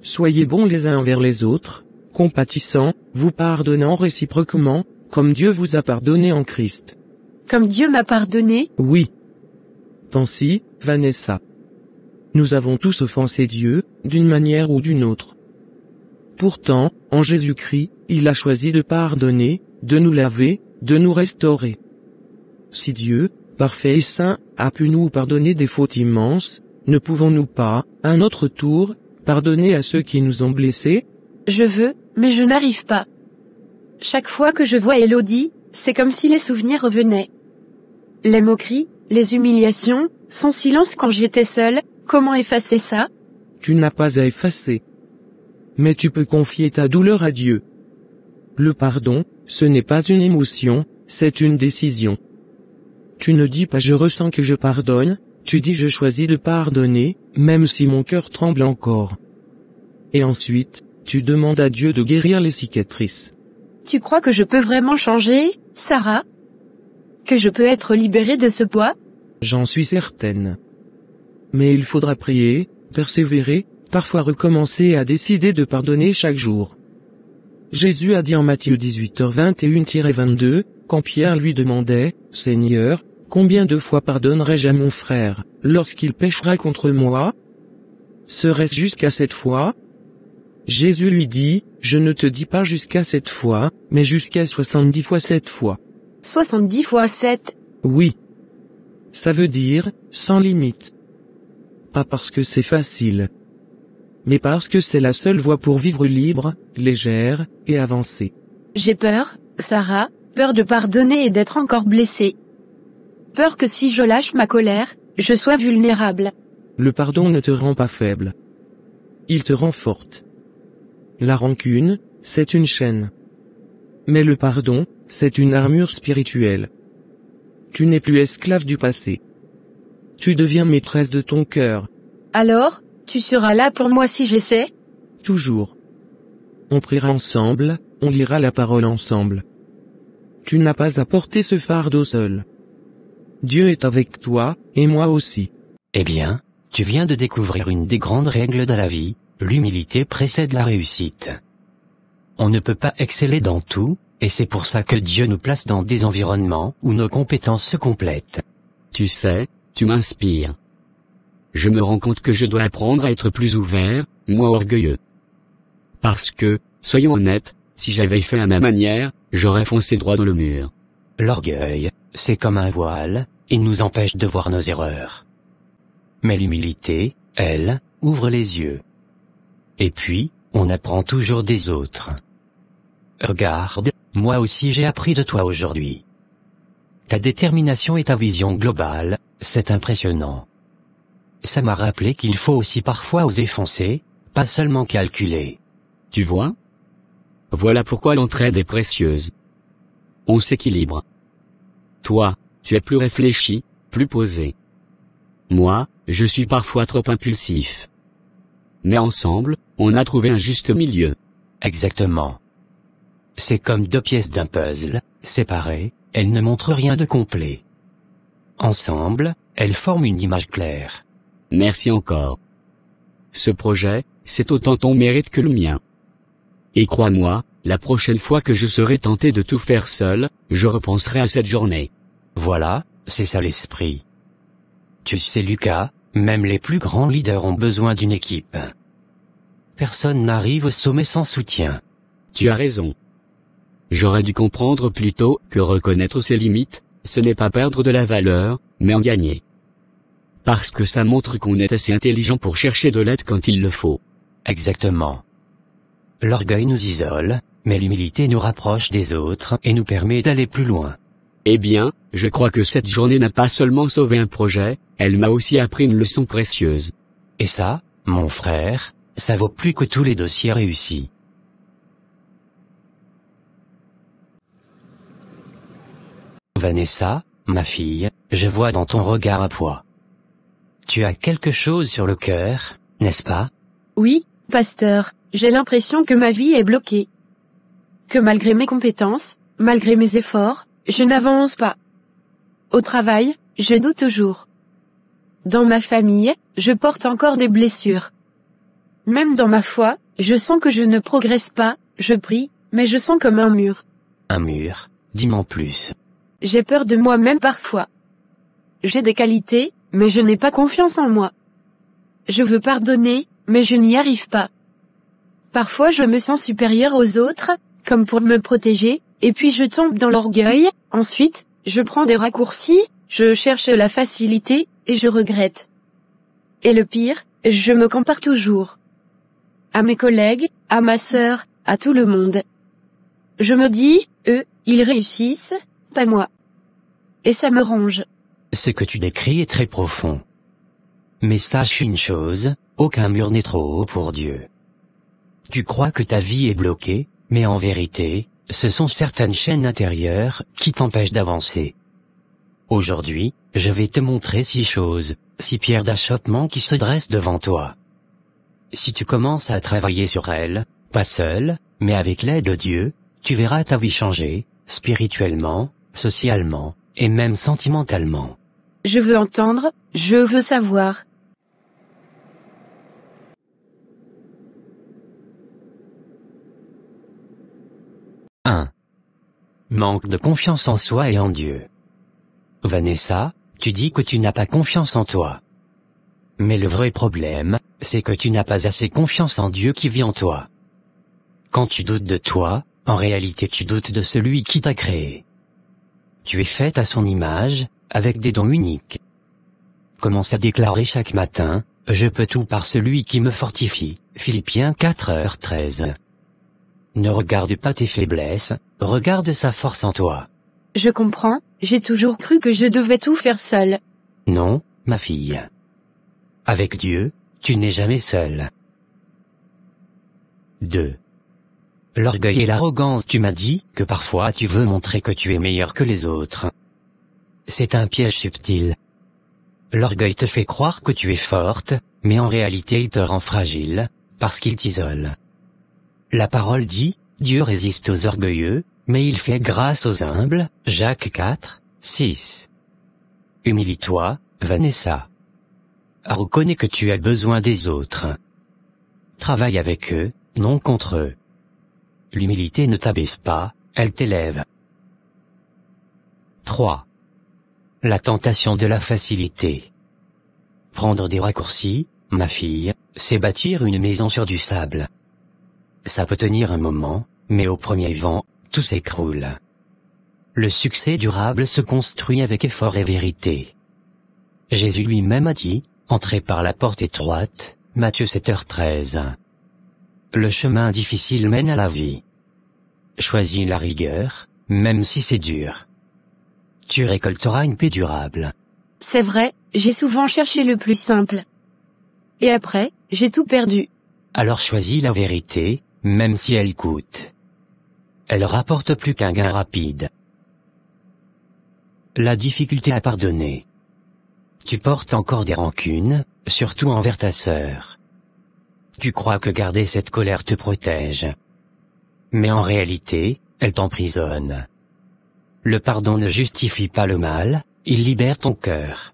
Soyez bons les uns envers les autres, compatissants, vous pardonnant réciproquement, comme Dieu vous a pardonné en Christ. Comme Dieu m'a pardonné? Oui. Pense-y, Vanessa. Nous avons tous offensé Dieu, d'une manière ou d'une autre. Pourtant, en Jésus-Christ, il a choisi de pardonner, de nous laver, de nous restaurer. Si Dieu, parfait et saint, a pu nous pardonner des fautes immenses, ne pouvons-nous pas, à notre tour, pardonner à ceux qui nous ont blessés? Je veux, mais je n'arrive pas. Chaque fois que je vois Elodie, c'est comme si les souvenirs revenaient. Les moqueries, les humiliations, son silence quand j'étais seule, comment effacer ça? Tu n'as pas à effacer. Mais tu peux confier ta douleur à Dieu. Le pardon, ce n'est pas une émotion, c'est une décision. Tu ne dis pas je ressens que je pardonne, tu dis je choisis de pardonner, même si mon cœur tremble encore. Et ensuite, tu demandes à Dieu de guérir les cicatrices. Tu crois que je peux vraiment changer, Sarah? Que je peux être libérée de ce poids? J'en suis certaine. Mais il faudra prier, persévérer, parfois recommencer à décider de pardonner chaque jour. Jésus a dit en Matthieu 18h21-22, quand Pierre lui demandait, « Seigneur, combien de fois pardonnerai-je à mon frère, lorsqu'il péchera contre moi? Serait-ce jusqu'à 7 fois ?» Jésus lui dit, « Je ne te dis pas jusqu'à 7 fois, mais jusqu'à 70 fois 7 fois. » 70 fois 7? Oui. Ça veut dire, sans limite. Pas parce que c'est facile, mais parce que c'est la seule voie pour vivre libre, légère, et avancer. J'ai peur, Sarah, peur de pardonner et d'être encore blessée. Peur que si je lâche ma colère, je sois vulnérable. Le pardon ne te rend pas faible. Il te rend forte. La rancune, c'est une chaîne. Mais le pardon, c'est une armure spirituelle. Tu n'es plus esclave du passé. Tu deviens maîtresse de ton cœur. Alors, tu seras là pour moi si je l'essaie? Toujours. On priera ensemble, on lira la parole ensemble. Tu n'as pas à porter ce fardeau seul. Dieu est avec toi, et moi aussi. Eh bien, tu viens de découvrir une des grandes règles de la vie, l'humilité précède la réussite. On ne peut pas exceller dans tout, et c'est pour ça que Dieu nous place dans des environnements où nos compétences se complètent. Tu sais, tu m'inspires. Je me rends compte que je dois apprendre à être plus ouvert, moins orgueilleux. Parce que, soyons honnêtes, si j'avais fait à ma manière, j'aurais foncé droit dans le mur. L'orgueil, c'est comme un voile, il nous empêche de voir nos erreurs. Mais l'humilité, elle, ouvre les yeux. Et puis, on apprend toujours des autres. Regarde, moi aussi j'ai appris de toi aujourd'hui. Ta détermination et ta vision globale, c'est impressionnant. Ça m'a rappelé qu'il faut aussi parfois oser foncer, pas seulement calculer. Tu vois? Voilà pourquoi l'entraide est précieuse. On s'équilibre. Toi, tu es plus réfléchi, plus posé. Moi, je suis parfois trop impulsif. Mais ensemble, on a trouvé un juste milieu. Exactement. C'est comme deux pièces d'un puzzle, séparées, elles ne montrent rien de complet. Ensemble, elles forment une image claire. Merci encore. Ce projet, c'est autant ton mérite que le mien. Et crois-moi, la prochaine fois que je serai tenté de tout faire seul, je repenserai à cette journée. Voilà, c'est ça l'esprit. Tu sais Lucas, même les plus grands leaders ont besoin d'une équipe. Personne n'arrive au sommet sans soutien. Tu as raison. J'aurais dû comprendre plus tôt que reconnaître ses limites, ce n'est pas perdre de la valeur, mais en gagner. Parce que ça montre qu'on est assez intelligent pour chercher de l'aide quand il le faut. Exactement. L'orgueil nous isole, mais l'humilité nous rapproche des autres et nous permet d'aller plus loin. Eh bien, je crois que cette journée n'a pas seulement sauvé un projet, elle m'a aussi appris une leçon précieuse. Et ça, mon frère, ça vaut plus que tous les dossiers réussis. Vanessa, ma fille, je vois dans ton regard un poids. Tu as quelque chose sur le cœur, n'est-ce pas? Oui, pasteur, j'ai l'impression que ma vie est bloquée. Que malgré mes compétences, malgré mes efforts, je n'avance pas. Au travail, je doute toujours. Dans ma famille, je porte encore des blessures. Même dans ma foi, je sens que je ne progresse pas, je prie, mais je sens comme un mur. Un mur, dis-m'en plus. J'ai peur de moi-même parfois. J'ai des qualités, mais je n'ai pas confiance en moi. Je veux pardonner, mais je n'y arrive pas. Parfois je me sens supérieure aux autres, comme pour me protéger, et puis je tombe dans l'orgueil, ensuite, je prends des raccourcis, je cherche la facilité, et je regrette. Et le pire, je me compare toujours. À mes collègues, à ma sœur, à tout le monde. Je me dis, eux, ils réussissent, pas moi. Et ça me ronge. ce que tu décris est très profond. Mais sache une chose, aucun mur n'est trop haut pour Dieu. Tu crois que ta vie est bloquée, mais en vérité, ce sont certaines chaînes intérieures qui t'empêchent d'avancer. Aujourd'hui, je vais te montrer 6 choses, 6 pierres d'achoppement qui se dressent devant toi. Si tu commences à travailler sur elles, pas seul, mais avec l'aide de Dieu, tu verras ta vie changer, spirituellement, socialement, et même sentimentalement. Je veux entendre, je veux savoir. Manque de confiance en soi et en Dieu. Vanessa, tu dis que tu n'as pas confiance en toi. Mais le vrai problème, c'est que tu n'as pas assez confiance en Dieu qui vit en toi. Quand tu doutes de toi, en réalité tu doutes de celui qui t'a créé. Tu es faite à son image, avec des dons uniques. Commence à déclarer chaque matin, « Je peux tout par celui qui me fortifie » Philippiens 4h13. Ne regarde pas tes faiblesses, regarde sa force en toi. Je comprends, j'ai toujours cru que je devais tout faire seule. Non, ma fille. Avec Dieu, tu n'es jamais seule. 2. L'orgueil et l'arrogance. Tu m'as dit que parfois tu veux montrer que tu es meilleur que les autres. C'est un piège subtil. L'orgueil te fait croire que tu es forte, mais en réalité il te rend fragile, parce qu'il t'isole. La parole dit, Dieu résiste aux orgueilleux, mais il fait grâce aux humbles, Jacques 4, 6. Humilie-toi, Vanessa. Reconnais que tu as besoin des autres. Travaille avec eux, non contre eux. L'humilité ne t'abaisse pas, elle t'élève. 3. La tentation de la facilité. Prendre des raccourcis, ma fille, c'est bâtir une maison sur du sable. Ça peut tenir un moment, mais au premier vent, tout s'écroule. Le succès durable se construit avec effort et vérité. Jésus lui-même a dit, « Entrez par la porte étroite » Matthieu 7h13. Le chemin difficile mène à la vie. Choisis la rigueur, même si c'est dur. Tu récolteras une paix durable. C'est vrai, j'ai souvent cherché le plus simple. Et après, j'ai tout perdu. Alors choisis la vérité, même si elle coûte. Elle rapporte plus qu'un gain rapide. La difficulté à pardonner. Tu portes encore des rancunes, surtout envers ta sœur. Tu crois que garder cette colère te protège. Mais en réalité, elle t'emprisonne. Le pardon ne justifie pas le mal, il libère ton cœur.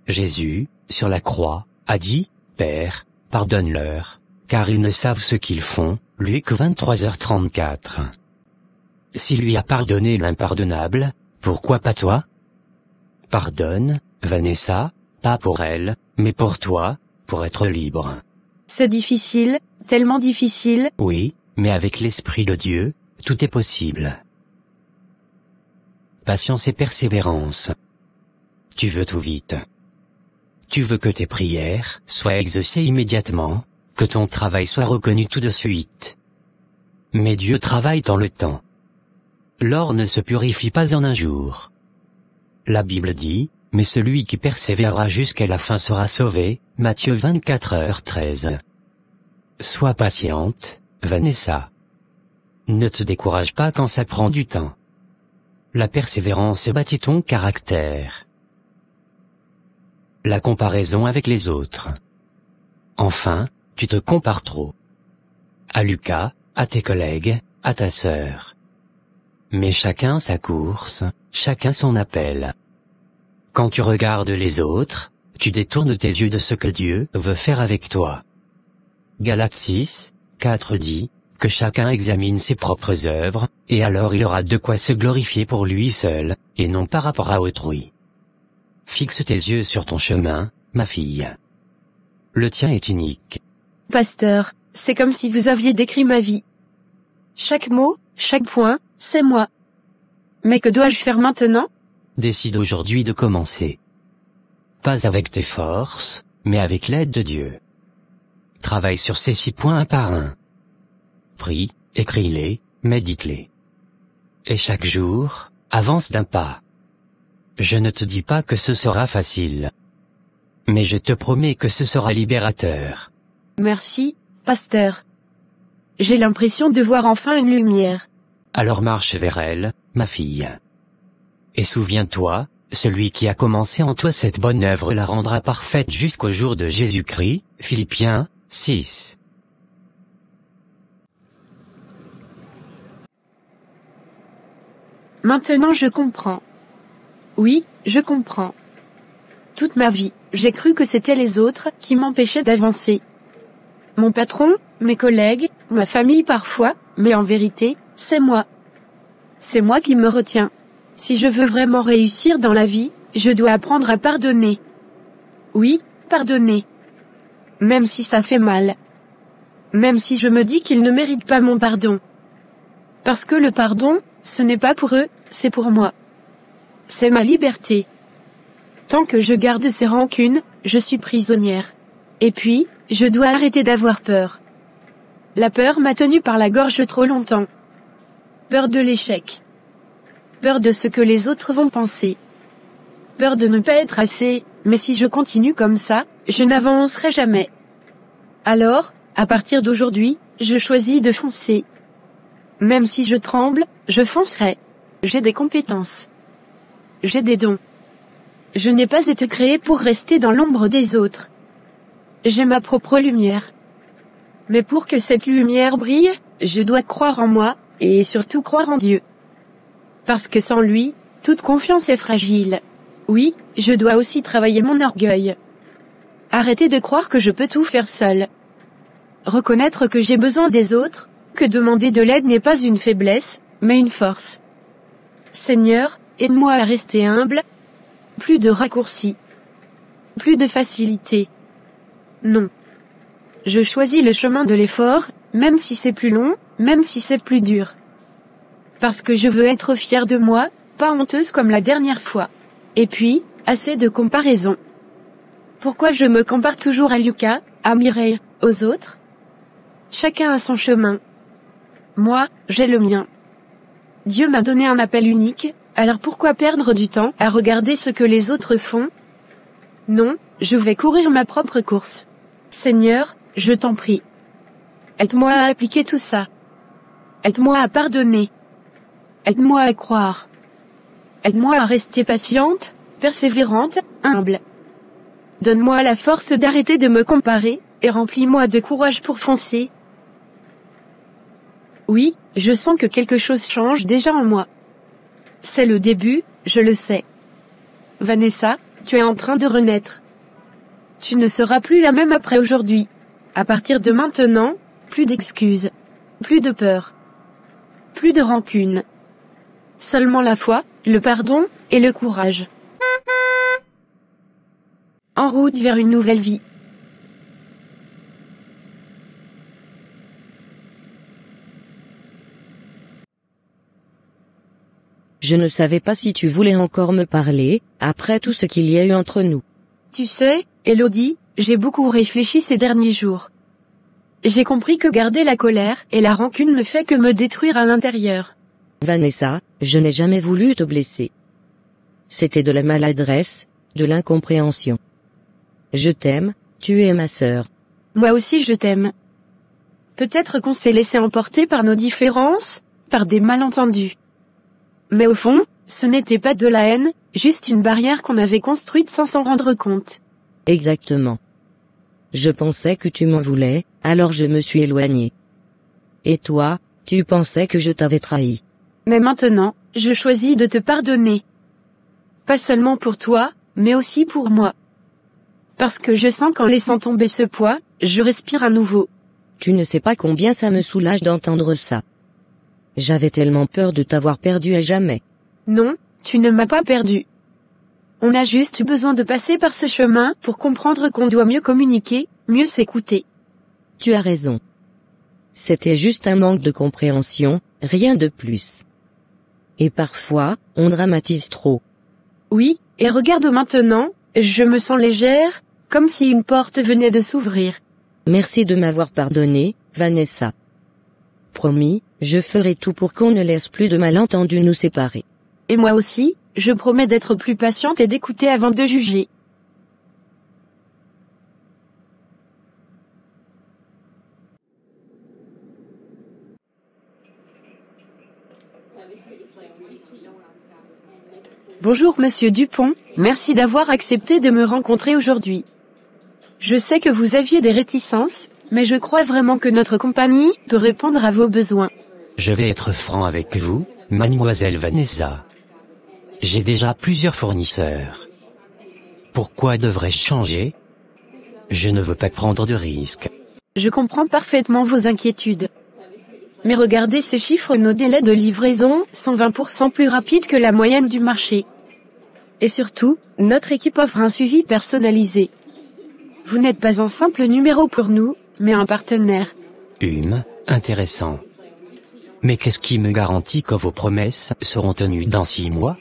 Jésus, sur la croix, a dit, « Père, pardonne-leur, car ils ne savent ce qu'ils font » Luc 23h34. S'il lui a pardonné l'impardonnable, pourquoi pas toi? Pardonne, Vanessa, pas pour elle, mais pour toi, pour être libre. C'est difficile, tellement difficile. Oui, mais avec l'Esprit de Dieu, tout est possible. Patience et persévérance. Tu veux tout vite. Tu veux que tes prières soient exaucées immédiatement, que ton travail soit reconnu tout de suite. Mais Dieu travaille dans le temps. L'or ne se purifie pas en un jour. La Bible dit, « Mais celui qui persévérera jusqu'à la fin sera sauvé » Matthieu 24h13. Sois patiente, Vanessa. Ne te décourage pas quand ça prend du temps. La persévérance bâtit ton caractère. La comparaison avec les autres. Enfin, tu te compares trop. À Lucas, à tes collègues, à ta sœur. Mais chacun sa course, chacun son appel. Quand tu regardes les autres, tu détournes tes yeux de ce que Dieu veut faire avec toi. Galates 6, 4 dit, que chacun examine ses propres œuvres, et alors il aura de quoi se glorifier pour lui seul, et non par rapport à autrui. Fixe tes yeux sur ton chemin, ma fille. Le tien est unique. Pasteur, c'est comme si vous aviez décrit ma vie. Chaque mot, chaque point, c'est moi. Mais que dois-je faire maintenant? Décide aujourd'hui de commencer. Pas avec tes forces, mais avec l'aide de Dieu. Travaille sur ces 6 points un par un. Prie, écris-les, médite-les. Et chaque jour, avance d'un pas. Je ne te dis pas que ce sera facile. Mais je te promets que ce sera libérateur. Merci, pasteur. J'ai l'impression de voir enfin une lumière. Alors marche vers elle, ma fille. Et souviens-toi, celui qui a commencé en toi cette bonne œuvre la rendra parfaite jusqu'au jour de Jésus-Christ. Philippiens 6. Maintenant je comprends. Oui, je comprends. Toute ma vie, j'ai cru que c'était les autres qui m'empêchaient d'avancer. Mon patron, mes collègues, ma famille parfois, mais en vérité, c'est moi. C'est moi qui me retiens. Si je veux vraiment réussir dans la vie, je dois apprendre à pardonner. Oui, pardonner. Même si ça fait mal. Même si je me dis qu'ils ne méritent pas mon pardon. Parce que le pardon, ce n'est pas pour eux, c'est pour moi. C'est ma liberté. Tant que je garde ces rancunes, je suis prisonnière. Et puis, je dois arrêter d'avoir peur. La peur m'a tenue par la gorge trop longtemps. Peur de l'échec. Peur de ce que les autres vont penser. Peur de ne pas être assez, mais si je continue comme ça, je n'avancerai jamais. Alors, à partir d'aujourd'hui, je choisis de foncer. Même si je tremble, je foncerai. J'ai des compétences. J'ai des dons. Je n'ai pas été créé pour rester dans l'ombre des autres. J'ai ma propre lumière. Mais pour que cette lumière brille, je dois croire en moi, et surtout croire en Dieu. Parce que sans lui, toute confiance est fragile. Oui, je dois aussi travailler mon orgueil. Arrêter de croire que je peux tout faire seul. Reconnaître que j'ai besoin des autres, que demander de l'aide n'est pas une faiblesse, mais une force. Seigneur, aide-moi à rester humble. Plus de raccourcis. Plus de facilité. Non. Je choisis le chemin de l'effort, même si c'est plus long, même si c'est plus dur. Parce que je veux être fière de moi, pas honteuse comme la dernière fois. Et puis, assez de comparaison. Pourquoi je me compare toujours à Lucas, à Mireille, aux autres? Chacun a son chemin. Moi, j'ai le mien. Dieu m'a donné un appel unique, alors pourquoi perdre du temps à regarder ce que les autres font? Non, je vais courir ma propre course. Seigneur, je t'en prie. Aide-moi à appliquer tout ça. Aide-moi à pardonner. Aide-moi à croire. Aide-moi à rester patiente, persévérante, humble. Donne-moi la force d'arrêter de me comparer, et remplis-moi de courage pour foncer. Oui, je sens que quelque chose change déjà en moi. C'est le début, je le sais. Vanessa, tu es en train de renaître. Tu ne seras plus la même après aujourd'hui. À partir de maintenant, plus d'excuses. Plus de peur. Plus de rancune. Seulement la foi, le pardon, et le courage. En route vers une nouvelle vie. Je ne savais pas si tu voulais encore me parler, après tout ce qu'il y a eu entre nous. Tu sais, Elodie, j'ai beaucoup réfléchi ces derniers jours. J'ai compris que garder la colère et la rancune ne fait que me détruire à l'intérieur. Vanessa, je n'ai jamais voulu te blesser. C'était de la maladresse, de l'incompréhension. Je t'aime, tu es ma sœur. Moi aussi je t'aime. Peut-être qu'on s'est laissé emporter par nos différences, par des malentendus. Mais au fond, ce n'était pas de la haine, juste une barrière qu'on avait construite sans s'en rendre compte. Exactement. Je pensais que tu m'en voulais, alors je me suis éloignée. Et toi, tu pensais que je t'avais trahi. Mais maintenant, je choisis de te pardonner. Pas seulement pour toi, mais aussi pour moi. Parce que je sens qu'en laissant tomber ce poids, je respire à nouveau. Tu ne sais pas combien ça me soulage d'entendre ça. J'avais tellement peur de t'avoir perdu à jamais. Non, tu ne m'as pas perdu. On a juste eu besoin de passer par ce chemin pour comprendre qu'on doit mieux communiquer, mieux s'écouter. Tu as raison. C'était juste un manque de compréhension, rien de plus. Et parfois, on dramatise trop. Oui, et regarde maintenant, je me sens légère, comme si une porte venait de s'ouvrir. Merci de m'avoir pardonné, Vanessa. Promis, je ferai tout pour qu'on ne laisse plus de malentendus nous séparer. Et moi aussi, je promets d'être plus patiente et d'écouter avant de juger. Bonjour Monsieur Dupont, merci d'avoir accepté de me rencontrer aujourd'hui. Je sais que vous aviez des réticences, mais je crois vraiment que notre compagnie peut répondre à vos besoins. Je vais être franc avec vous, mademoiselle Vanessa. J'ai déjà plusieurs fournisseurs. Pourquoi devrais-je changer? Je ne veux pas prendre de risques. Je comprends parfaitement vos inquiétudes. Mais regardez ces chiffres, nos délais de livraison sont 20% plus rapides que la moyenne du marché. Et surtout, notre équipe offre un suivi personnalisé. Vous n'êtes pas un simple numéro pour nous, mais un partenaire. Intéressant. Mais qu'est-ce qui me garantit que vos promesses seront tenues dans 6 mois?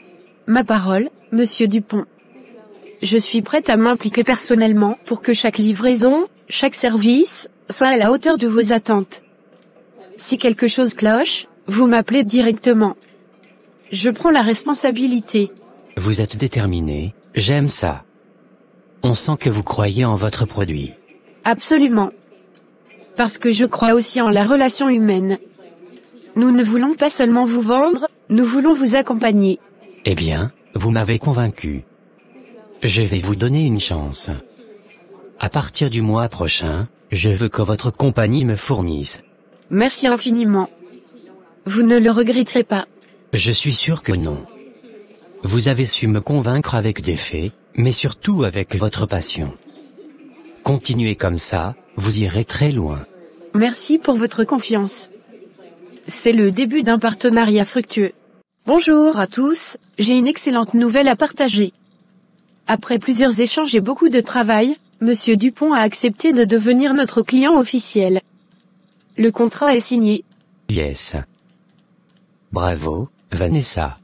Ma parole, Monsieur Dupont. Je suis prête à m'impliquer personnellement pour que chaque livraison, chaque service, soit à la hauteur de vos attentes. Si quelque chose cloche, vous m'appelez directement. Je prends la responsabilité. Vous êtes déterminé, j'aime ça. On sent que vous croyez en votre produit. Absolument. Parce que je crois aussi en la relation humaine. Nous ne voulons pas seulement vous vendre, nous voulons vous accompagner. Eh bien, vous m'avez convaincu. Je vais vous donner une chance. À partir du mois prochain, je veux que votre compagnie me fournisse. Merci infiniment. Vous ne le regretterez pas. Je suis sûr que non. Vous avez su me convaincre avec des faits, mais surtout avec votre passion. Continuez comme ça, vous irez très loin. Merci pour votre confiance. C'est le début d'un partenariat fructueux. Bonjour à tous, j'ai une excellente nouvelle à partager. Après plusieurs échanges et beaucoup de travail, Monsieur Dupont a accepté de devenir notre client officiel. Le contrat est signé. Yes. Bravo, Vanessa.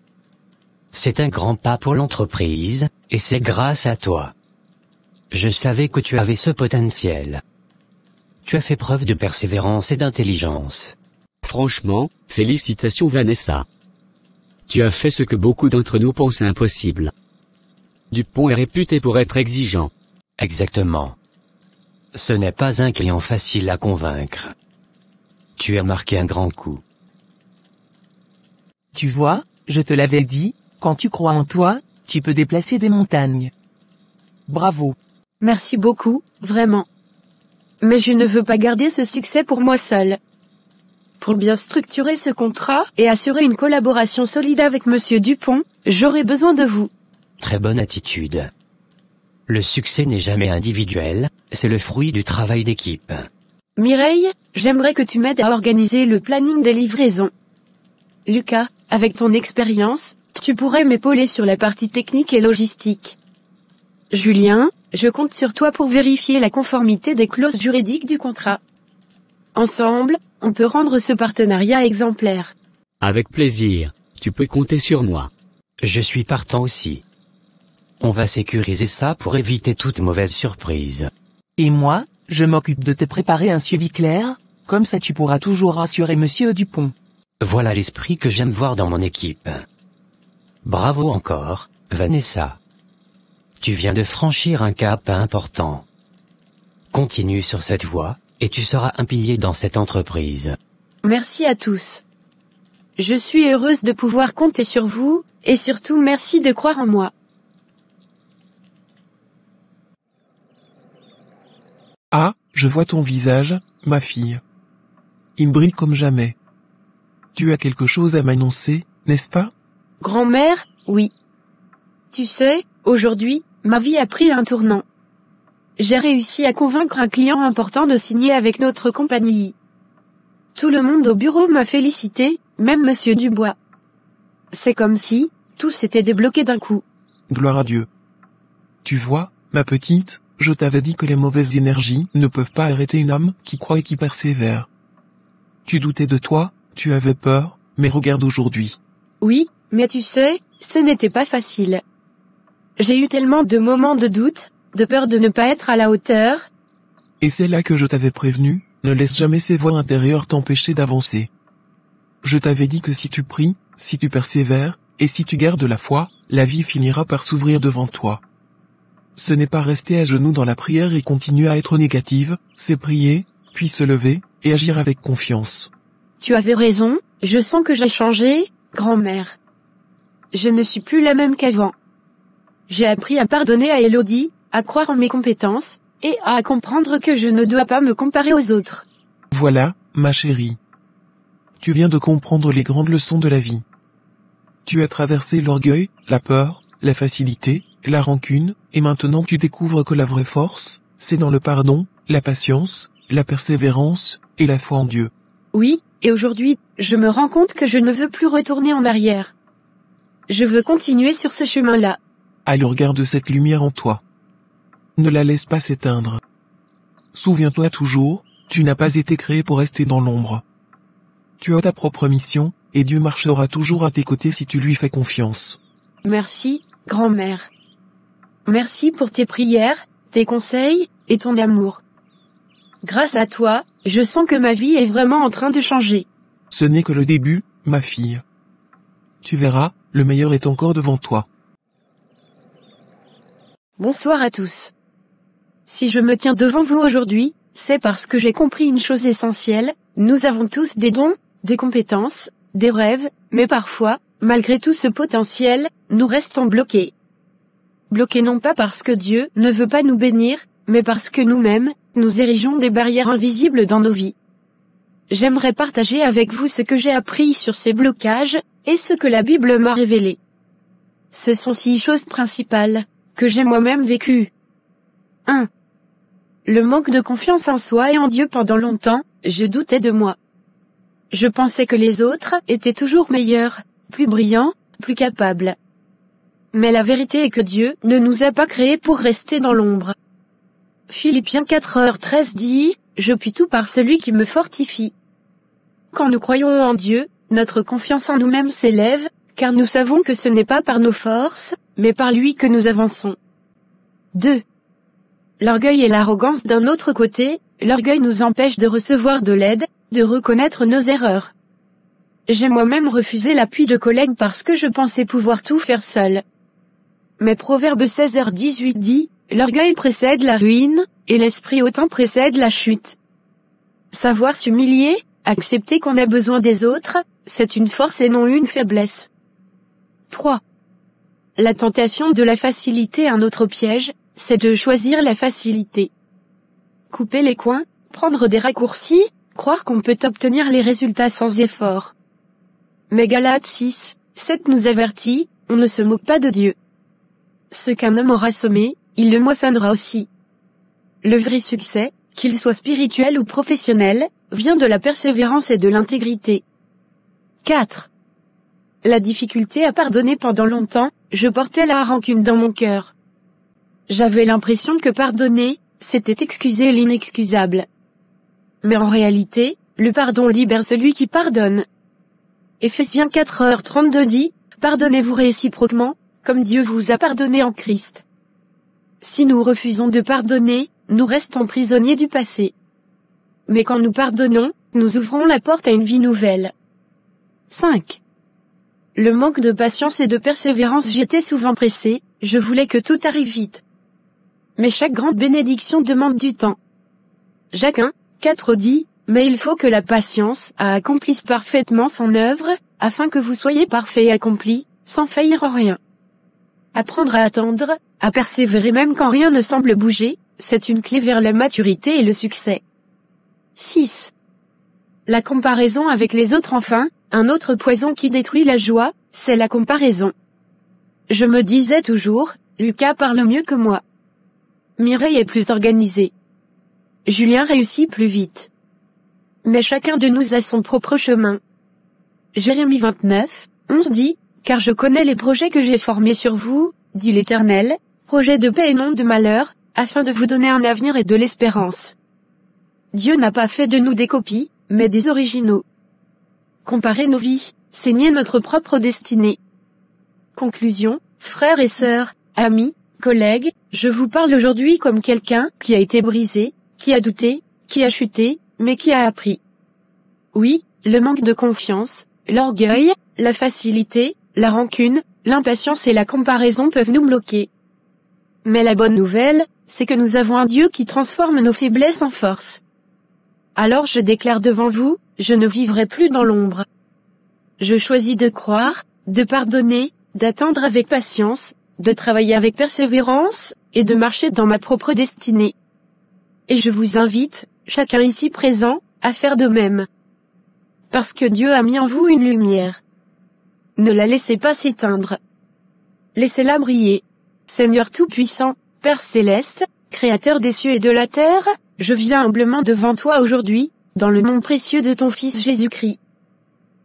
C'est un grand pas pour l'entreprise, et c'est grâce à toi. Je savais que tu avais ce potentiel. Tu as fait preuve de persévérance et d'intelligence. Franchement, félicitations Vanessa. Tu as fait ce que beaucoup d'entre nous pensaient impossible. Dupont est réputé pour être exigeant. Exactement. Ce n'est pas un client facile à convaincre. Tu as marqué un grand coup. Tu vois, je te l'avais dit, quand tu crois en toi, tu peux déplacer des montagnes. Bravo. Merci beaucoup, vraiment. Mais je ne veux pas garder ce succès pour moi seul. Pour bien structurer ce contrat et assurer une collaboration solide avec Monsieur Dupont, j'aurai besoin de vous. Très bonne attitude. Le succès n'est jamais individuel, c'est le fruit du travail d'équipe. Mireille, j'aimerais que tu m'aides à organiser le planning des livraisons. Lucas, avec ton expérience, tu pourrais m'épauler sur la partie technique et logistique. Julien, je compte sur toi pour vérifier la conformité des clauses juridiques du contrat. Ensemble, on peut rendre ce partenariat exemplaire. Avec plaisir, tu peux compter sur moi. Je suis partant aussi. On va sécuriser ça pour éviter toute mauvaise surprise. Et moi, je m'occupe de te préparer un suivi clair, comme ça tu pourras toujours rassurer Monsieur Dupont. Voilà l'esprit que j'aime voir dans mon équipe. Bravo encore, Vanessa. Tu viens de franchir un cap important. Continue sur cette voie, et tu seras un pilier dans cette entreprise. Merci à tous. Je suis heureuse de pouvoir compter sur vous, et surtout merci de croire en moi. Ah, je vois ton visage, ma fille. Il brille comme jamais. Tu as quelque chose à m'annoncer, n'est-ce pas? Grand-mère, oui. Tu sais, aujourd'hui, ma vie a pris un tournant. J'ai réussi à convaincre un client important de signer avec notre compagnie. Tout le monde au bureau m'a félicité, même Monsieur Dubois. C'est comme si, tout s'était débloqué d'un coup. Gloire à Dieu. Tu vois, ma petite, je t'avais dit que les mauvaises énergies ne peuvent pas arrêter une âme qui croit et qui persévère. Tu doutais de toi, tu avais peur, mais regarde aujourd'hui. Oui, mais tu sais, ce n'était pas facile. J'ai eu tellement de moments de doute, de peur de ne pas être à la hauteur. Et c'est là que je t'avais prévenu, ne laisse jamais ces voix intérieures t'empêcher d'avancer. Je t'avais dit que si tu pries, si tu persévères, et si tu gardes la foi, la vie finira par s'ouvrir devant toi. Ce n'est pas rester à genoux dans la prière et continuer à être négative, c'est prier, puis se lever, et agir avec confiance. Tu avais raison, je sens que j'ai changé, grand-mère. Je ne suis plus la même qu'avant. J'ai appris à pardonner à Elodie, à croire en mes compétences, et à comprendre que je ne dois pas me comparer aux autres. Voilà, ma chérie. Tu viens de comprendre les grandes leçons de la vie. Tu as traversé l'orgueil, la peur, la facilité, la rancune, et maintenant tu découvres que la vraie force, c'est dans le pardon, la patience, la persévérance, et la foi en Dieu. Oui, et aujourd'hui, je me rends compte que je ne veux plus retourner en arrière. Je veux continuer sur ce chemin-là. Alors garde cette lumière en toi. Ne la laisse pas s'éteindre. Souviens-toi toujours, tu n'as pas été créé pour rester dans l'ombre. Tu as ta propre mission, et Dieu marchera toujours à tes côtés si tu lui fais confiance. Merci, grand-mère. Merci pour tes prières, tes conseils, et ton amour. Grâce à toi, je sens que ma vie est vraiment en train de changer. Ce n'est que le début, ma fille. Tu verras, le meilleur est encore devant toi. Bonsoir à tous. Si je me tiens devant vous aujourd'hui, c'est parce que j'ai compris une chose essentielle, nous avons tous des dons, des compétences, des rêves, mais parfois, malgré tout ce potentiel, nous restons bloqués. Bloqués non pas parce que Dieu ne veut pas nous bénir, mais parce que nous-mêmes, nous érigeons des barrières invisibles dans nos vies. J'aimerais partager avec vous ce que j'ai appris sur ces blocages, et ce que la Bible m'a révélé. Ce sont 6 choses principales, que j'ai moi-même vécues. 1. Le manque de confiance en soi et en Dieu pendant longtemps, je doutais de moi. Je pensais que les autres étaient toujours meilleurs, plus brillants, plus capables. Mais la vérité est que Dieu ne nous a pas créés pour rester dans l'ombre. Philippiens 4h13 dit, « Je puis tout par celui qui me fortifie ». Quand nous croyons en Dieu, notre confiance en nous-mêmes s'élève, car nous savons que ce n'est pas par nos forces, mais par lui que nous avançons. 2. L'orgueil et l'arrogance d'un autre côté, l'orgueil nous empêche de recevoir de l'aide, de reconnaître nos erreurs. J'ai moi-même refusé l'appui de collègues parce que je pensais pouvoir tout faire seul. Mais Proverbe 16h18 dit, « L'orgueil précède la ruine, et l'esprit hautain précède la chute. » Savoir s'humilier, accepter qu'on a besoin des autres, c'est une force et non une faiblesse. 3. La tentation de la facilité, un autre piège, c'est de choisir la facilité. Couper les coins, prendre des raccourcis, croire qu'on peut obtenir les résultats sans effort. Mais Galates 6:7 nous avertit, on ne se moque pas de Dieu. Ce qu'un homme aura semé, il le moissonnera aussi. Le vrai succès, qu'il soit spirituel ou professionnel, vient de la persévérance et de l'intégrité. 4. La difficulté à pardonner pendant longtemps, je portais la rancune dans mon cœur. J'avais l'impression que pardonner, c'était excuser l'inexcusable. Mais en réalité, le pardon libère celui qui pardonne. Éphésiens 4h32 dit, « Pardonnez-vous réciproquement, comme Dieu vous a pardonné en Christ. » Si nous refusons de pardonner, nous restons prisonniers du passé. Mais quand nous pardonnons, nous ouvrons la porte à une vie nouvelle. 5. Le manque de patience et de persévérance, j'étais souvent pressé, je voulais que tout arrive vite. Mais chaque grande bénédiction demande du temps. Jacques 1:4 dit, « Mais il faut que la patience accomplisse parfaitement son œuvre, afin que vous soyez parfaits et accomplis, sans faillir en rien. » Apprendre à attendre, à persévérer même quand rien ne semble bouger, c'est une clé vers la maturité et le succès. 6. La comparaison avec les autres, enfin, un autre poison qui détruit la joie, c'est la comparaison. Je me disais toujours, Lucas parle mieux que moi. Mireille est plus organisée. Julien réussit plus vite. Mais chacun de nous a son propre chemin. Jérémie 29:11 dit, « Car je connais les projets que j'ai formés sur vous, dit l'Éternel, projets de paix et non de malheur, afin de vous donner un avenir et de l'espérance. » Dieu n'a pas fait de nous des copies, mais des originaux. Comparer nos vies, c'est nier notre propre destinée. Conclusion, frères et sœurs, amis, collègues, je vous parle aujourd'hui comme quelqu'un qui a été brisé, qui a douté, qui a chuté, mais qui a appris. Oui, le manque de confiance, l'orgueil, la facilité, la rancune, l'impatience et la comparaison peuvent nous bloquer. Mais la bonne nouvelle, c'est que nous avons un Dieu qui transforme nos faiblesses en force. Alors je déclare devant vous, je ne vivrai plus dans l'ombre. Je choisis de croire, de pardonner, d'attendre avec patience, de travailler avec persévérance, et de marcher dans ma propre destinée. Et je vous invite, chacun ici présent, à faire de même. Parce que Dieu a mis en vous une lumière. Ne la laissez pas s'éteindre. Laissez-la briller. Seigneur Tout-Puissant, Père Céleste, Créateur des cieux et de la terre, je viens humblement devant toi aujourd'hui, dans le nom précieux de ton Fils Jésus-Christ.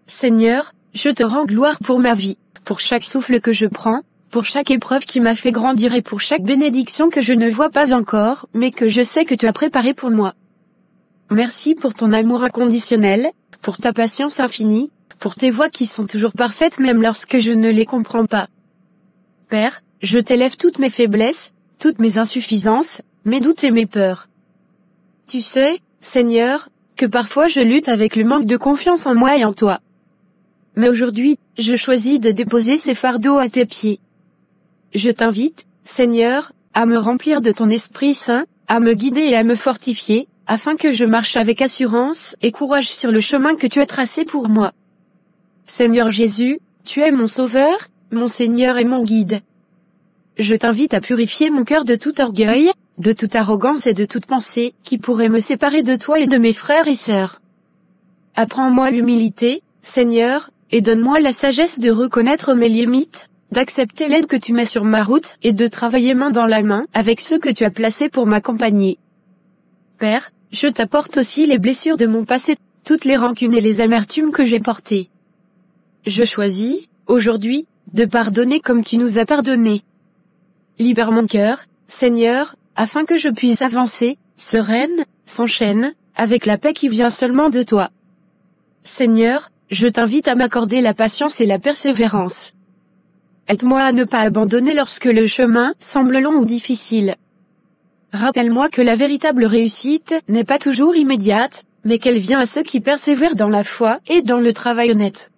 Seigneur, je te rends gloire pour ma vie, pour chaque souffle que je prends, pour chaque épreuve qui m'a fait grandir et pour chaque bénédiction que je ne vois pas encore, mais que je sais que tu as préparée pour moi. Merci pour ton amour inconditionnel, pour ta patience infinie, pour tes voies qui sont toujours parfaites même lorsque je ne les comprends pas. Père, je t'élève toutes mes faiblesses, toutes mes insuffisances, mes doutes et mes peurs. Tu sais, Seigneur, que parfois je lutte avec le manque de confiance en moi et en toi. Mais aujourd'hui, je choisis de déposer ces fardeaux à tes pieds. Je t'invite, Seigneur, à me remplir de ton Esprit Saint, à me guider et à me fortifier, afin que je marche avec assurance et courage sur le chemin que tu as tracé pour moi. Seigneur Jésus, tu es mon Sauveur, mon Seigneur et mon Guide. Je t'invite à purifier mon cœur de tout orgueil, de toute arrogance et de toute pensée qui pourrait me séparer de toi et de mes frères et sœurs. Apprends-moi l'humilité, Seigneur, et donne-moi la sagesse de reconnaître mes limites, d'accepter l'aide que tu mets sur ma route et de travailler main dans la main avec ceux que tu as placés pour m'accompagner. Père, je t'apporte aussi les blessures de mon passé, toutes les rancunes et les amertumes que j'ai portées. Je choisis, aujourd'hui, de pardonner comme tu nous as pardonné. Libère mon cœur, Seigneur, afin que je puisse avancer, sereine, sans chaîne, avec la paix qui vient seulement de toi. Seigneur, je t'invite à m'accorder la patience et la persévérance. Aide-moi à ne pas abandonner lorsque le chemin semble long ou difficile. Rappelle-moi que la véritable réussite n'est pas toujours immédiate, mais qu'elle vient à ceux qui persévèrent dans la foi et dans le travail honnête.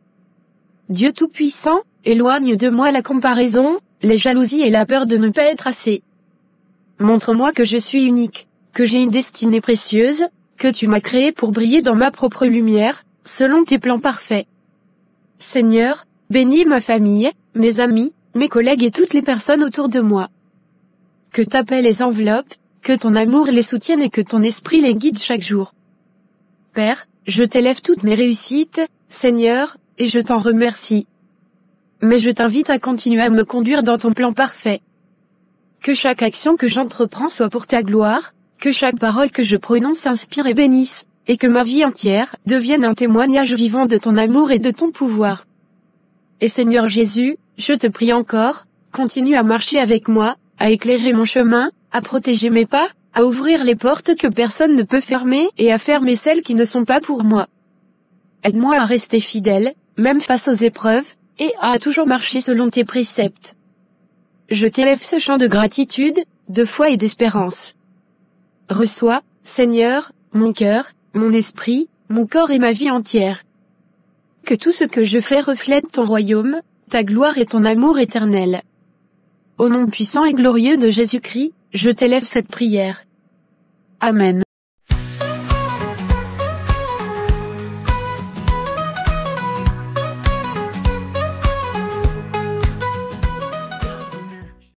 Dieu Tout-Puissant, éloigne de moi la comparaison, les jalousies et la peur de ne pas être assez. Montre-moi que je suis unique, que j'ai une destinée précieuse, que tu m'as créé pour briller dans ma propre lumière, selon tes plans parfaits. Seigneur, bénis ma famille, mes amis, mes collègues et toutes les personnes autour de moi. Que ta paix les enveloppe, que ton amour les soutienne et que ton esprit les guide chaque jour. Père, je t'élève toutes mes réussites, Seigneur, et je t'en remercie. Mais je t'invite à continuer à me conduire dans ton plan parfait. Que chaque action que j'entreprends soit pour ta gloire, que chaque parole que je prononce inspire et bénisse, et que ma vie entière devienne un témoignage vivant de ton amour et de ton pouvoir. Et Seigneur Jésus, je te prie encore, continue à marcher avec moi, à éclairer mon chemin, à protéger mes pas, à ouvrir les portes que personne ne peut fermer et à fermer celles qui ne sont pas pour moi. Aide-moi à rester fidèle, même face aux épreuves, et à toujours marcher selon tes préceptes. Je t'élève ce chant de gratitude, de foi et d'espérance. Reçois, Seigneur, mon cœur, mon esprit, mon corps et ma vie entière. Que tout ce que je fais reflète ton royaume, ta gloire et ton amour éternel. Au nom puissant et glorieux de Jésus-Christ, je t'élève cette prière. Amen.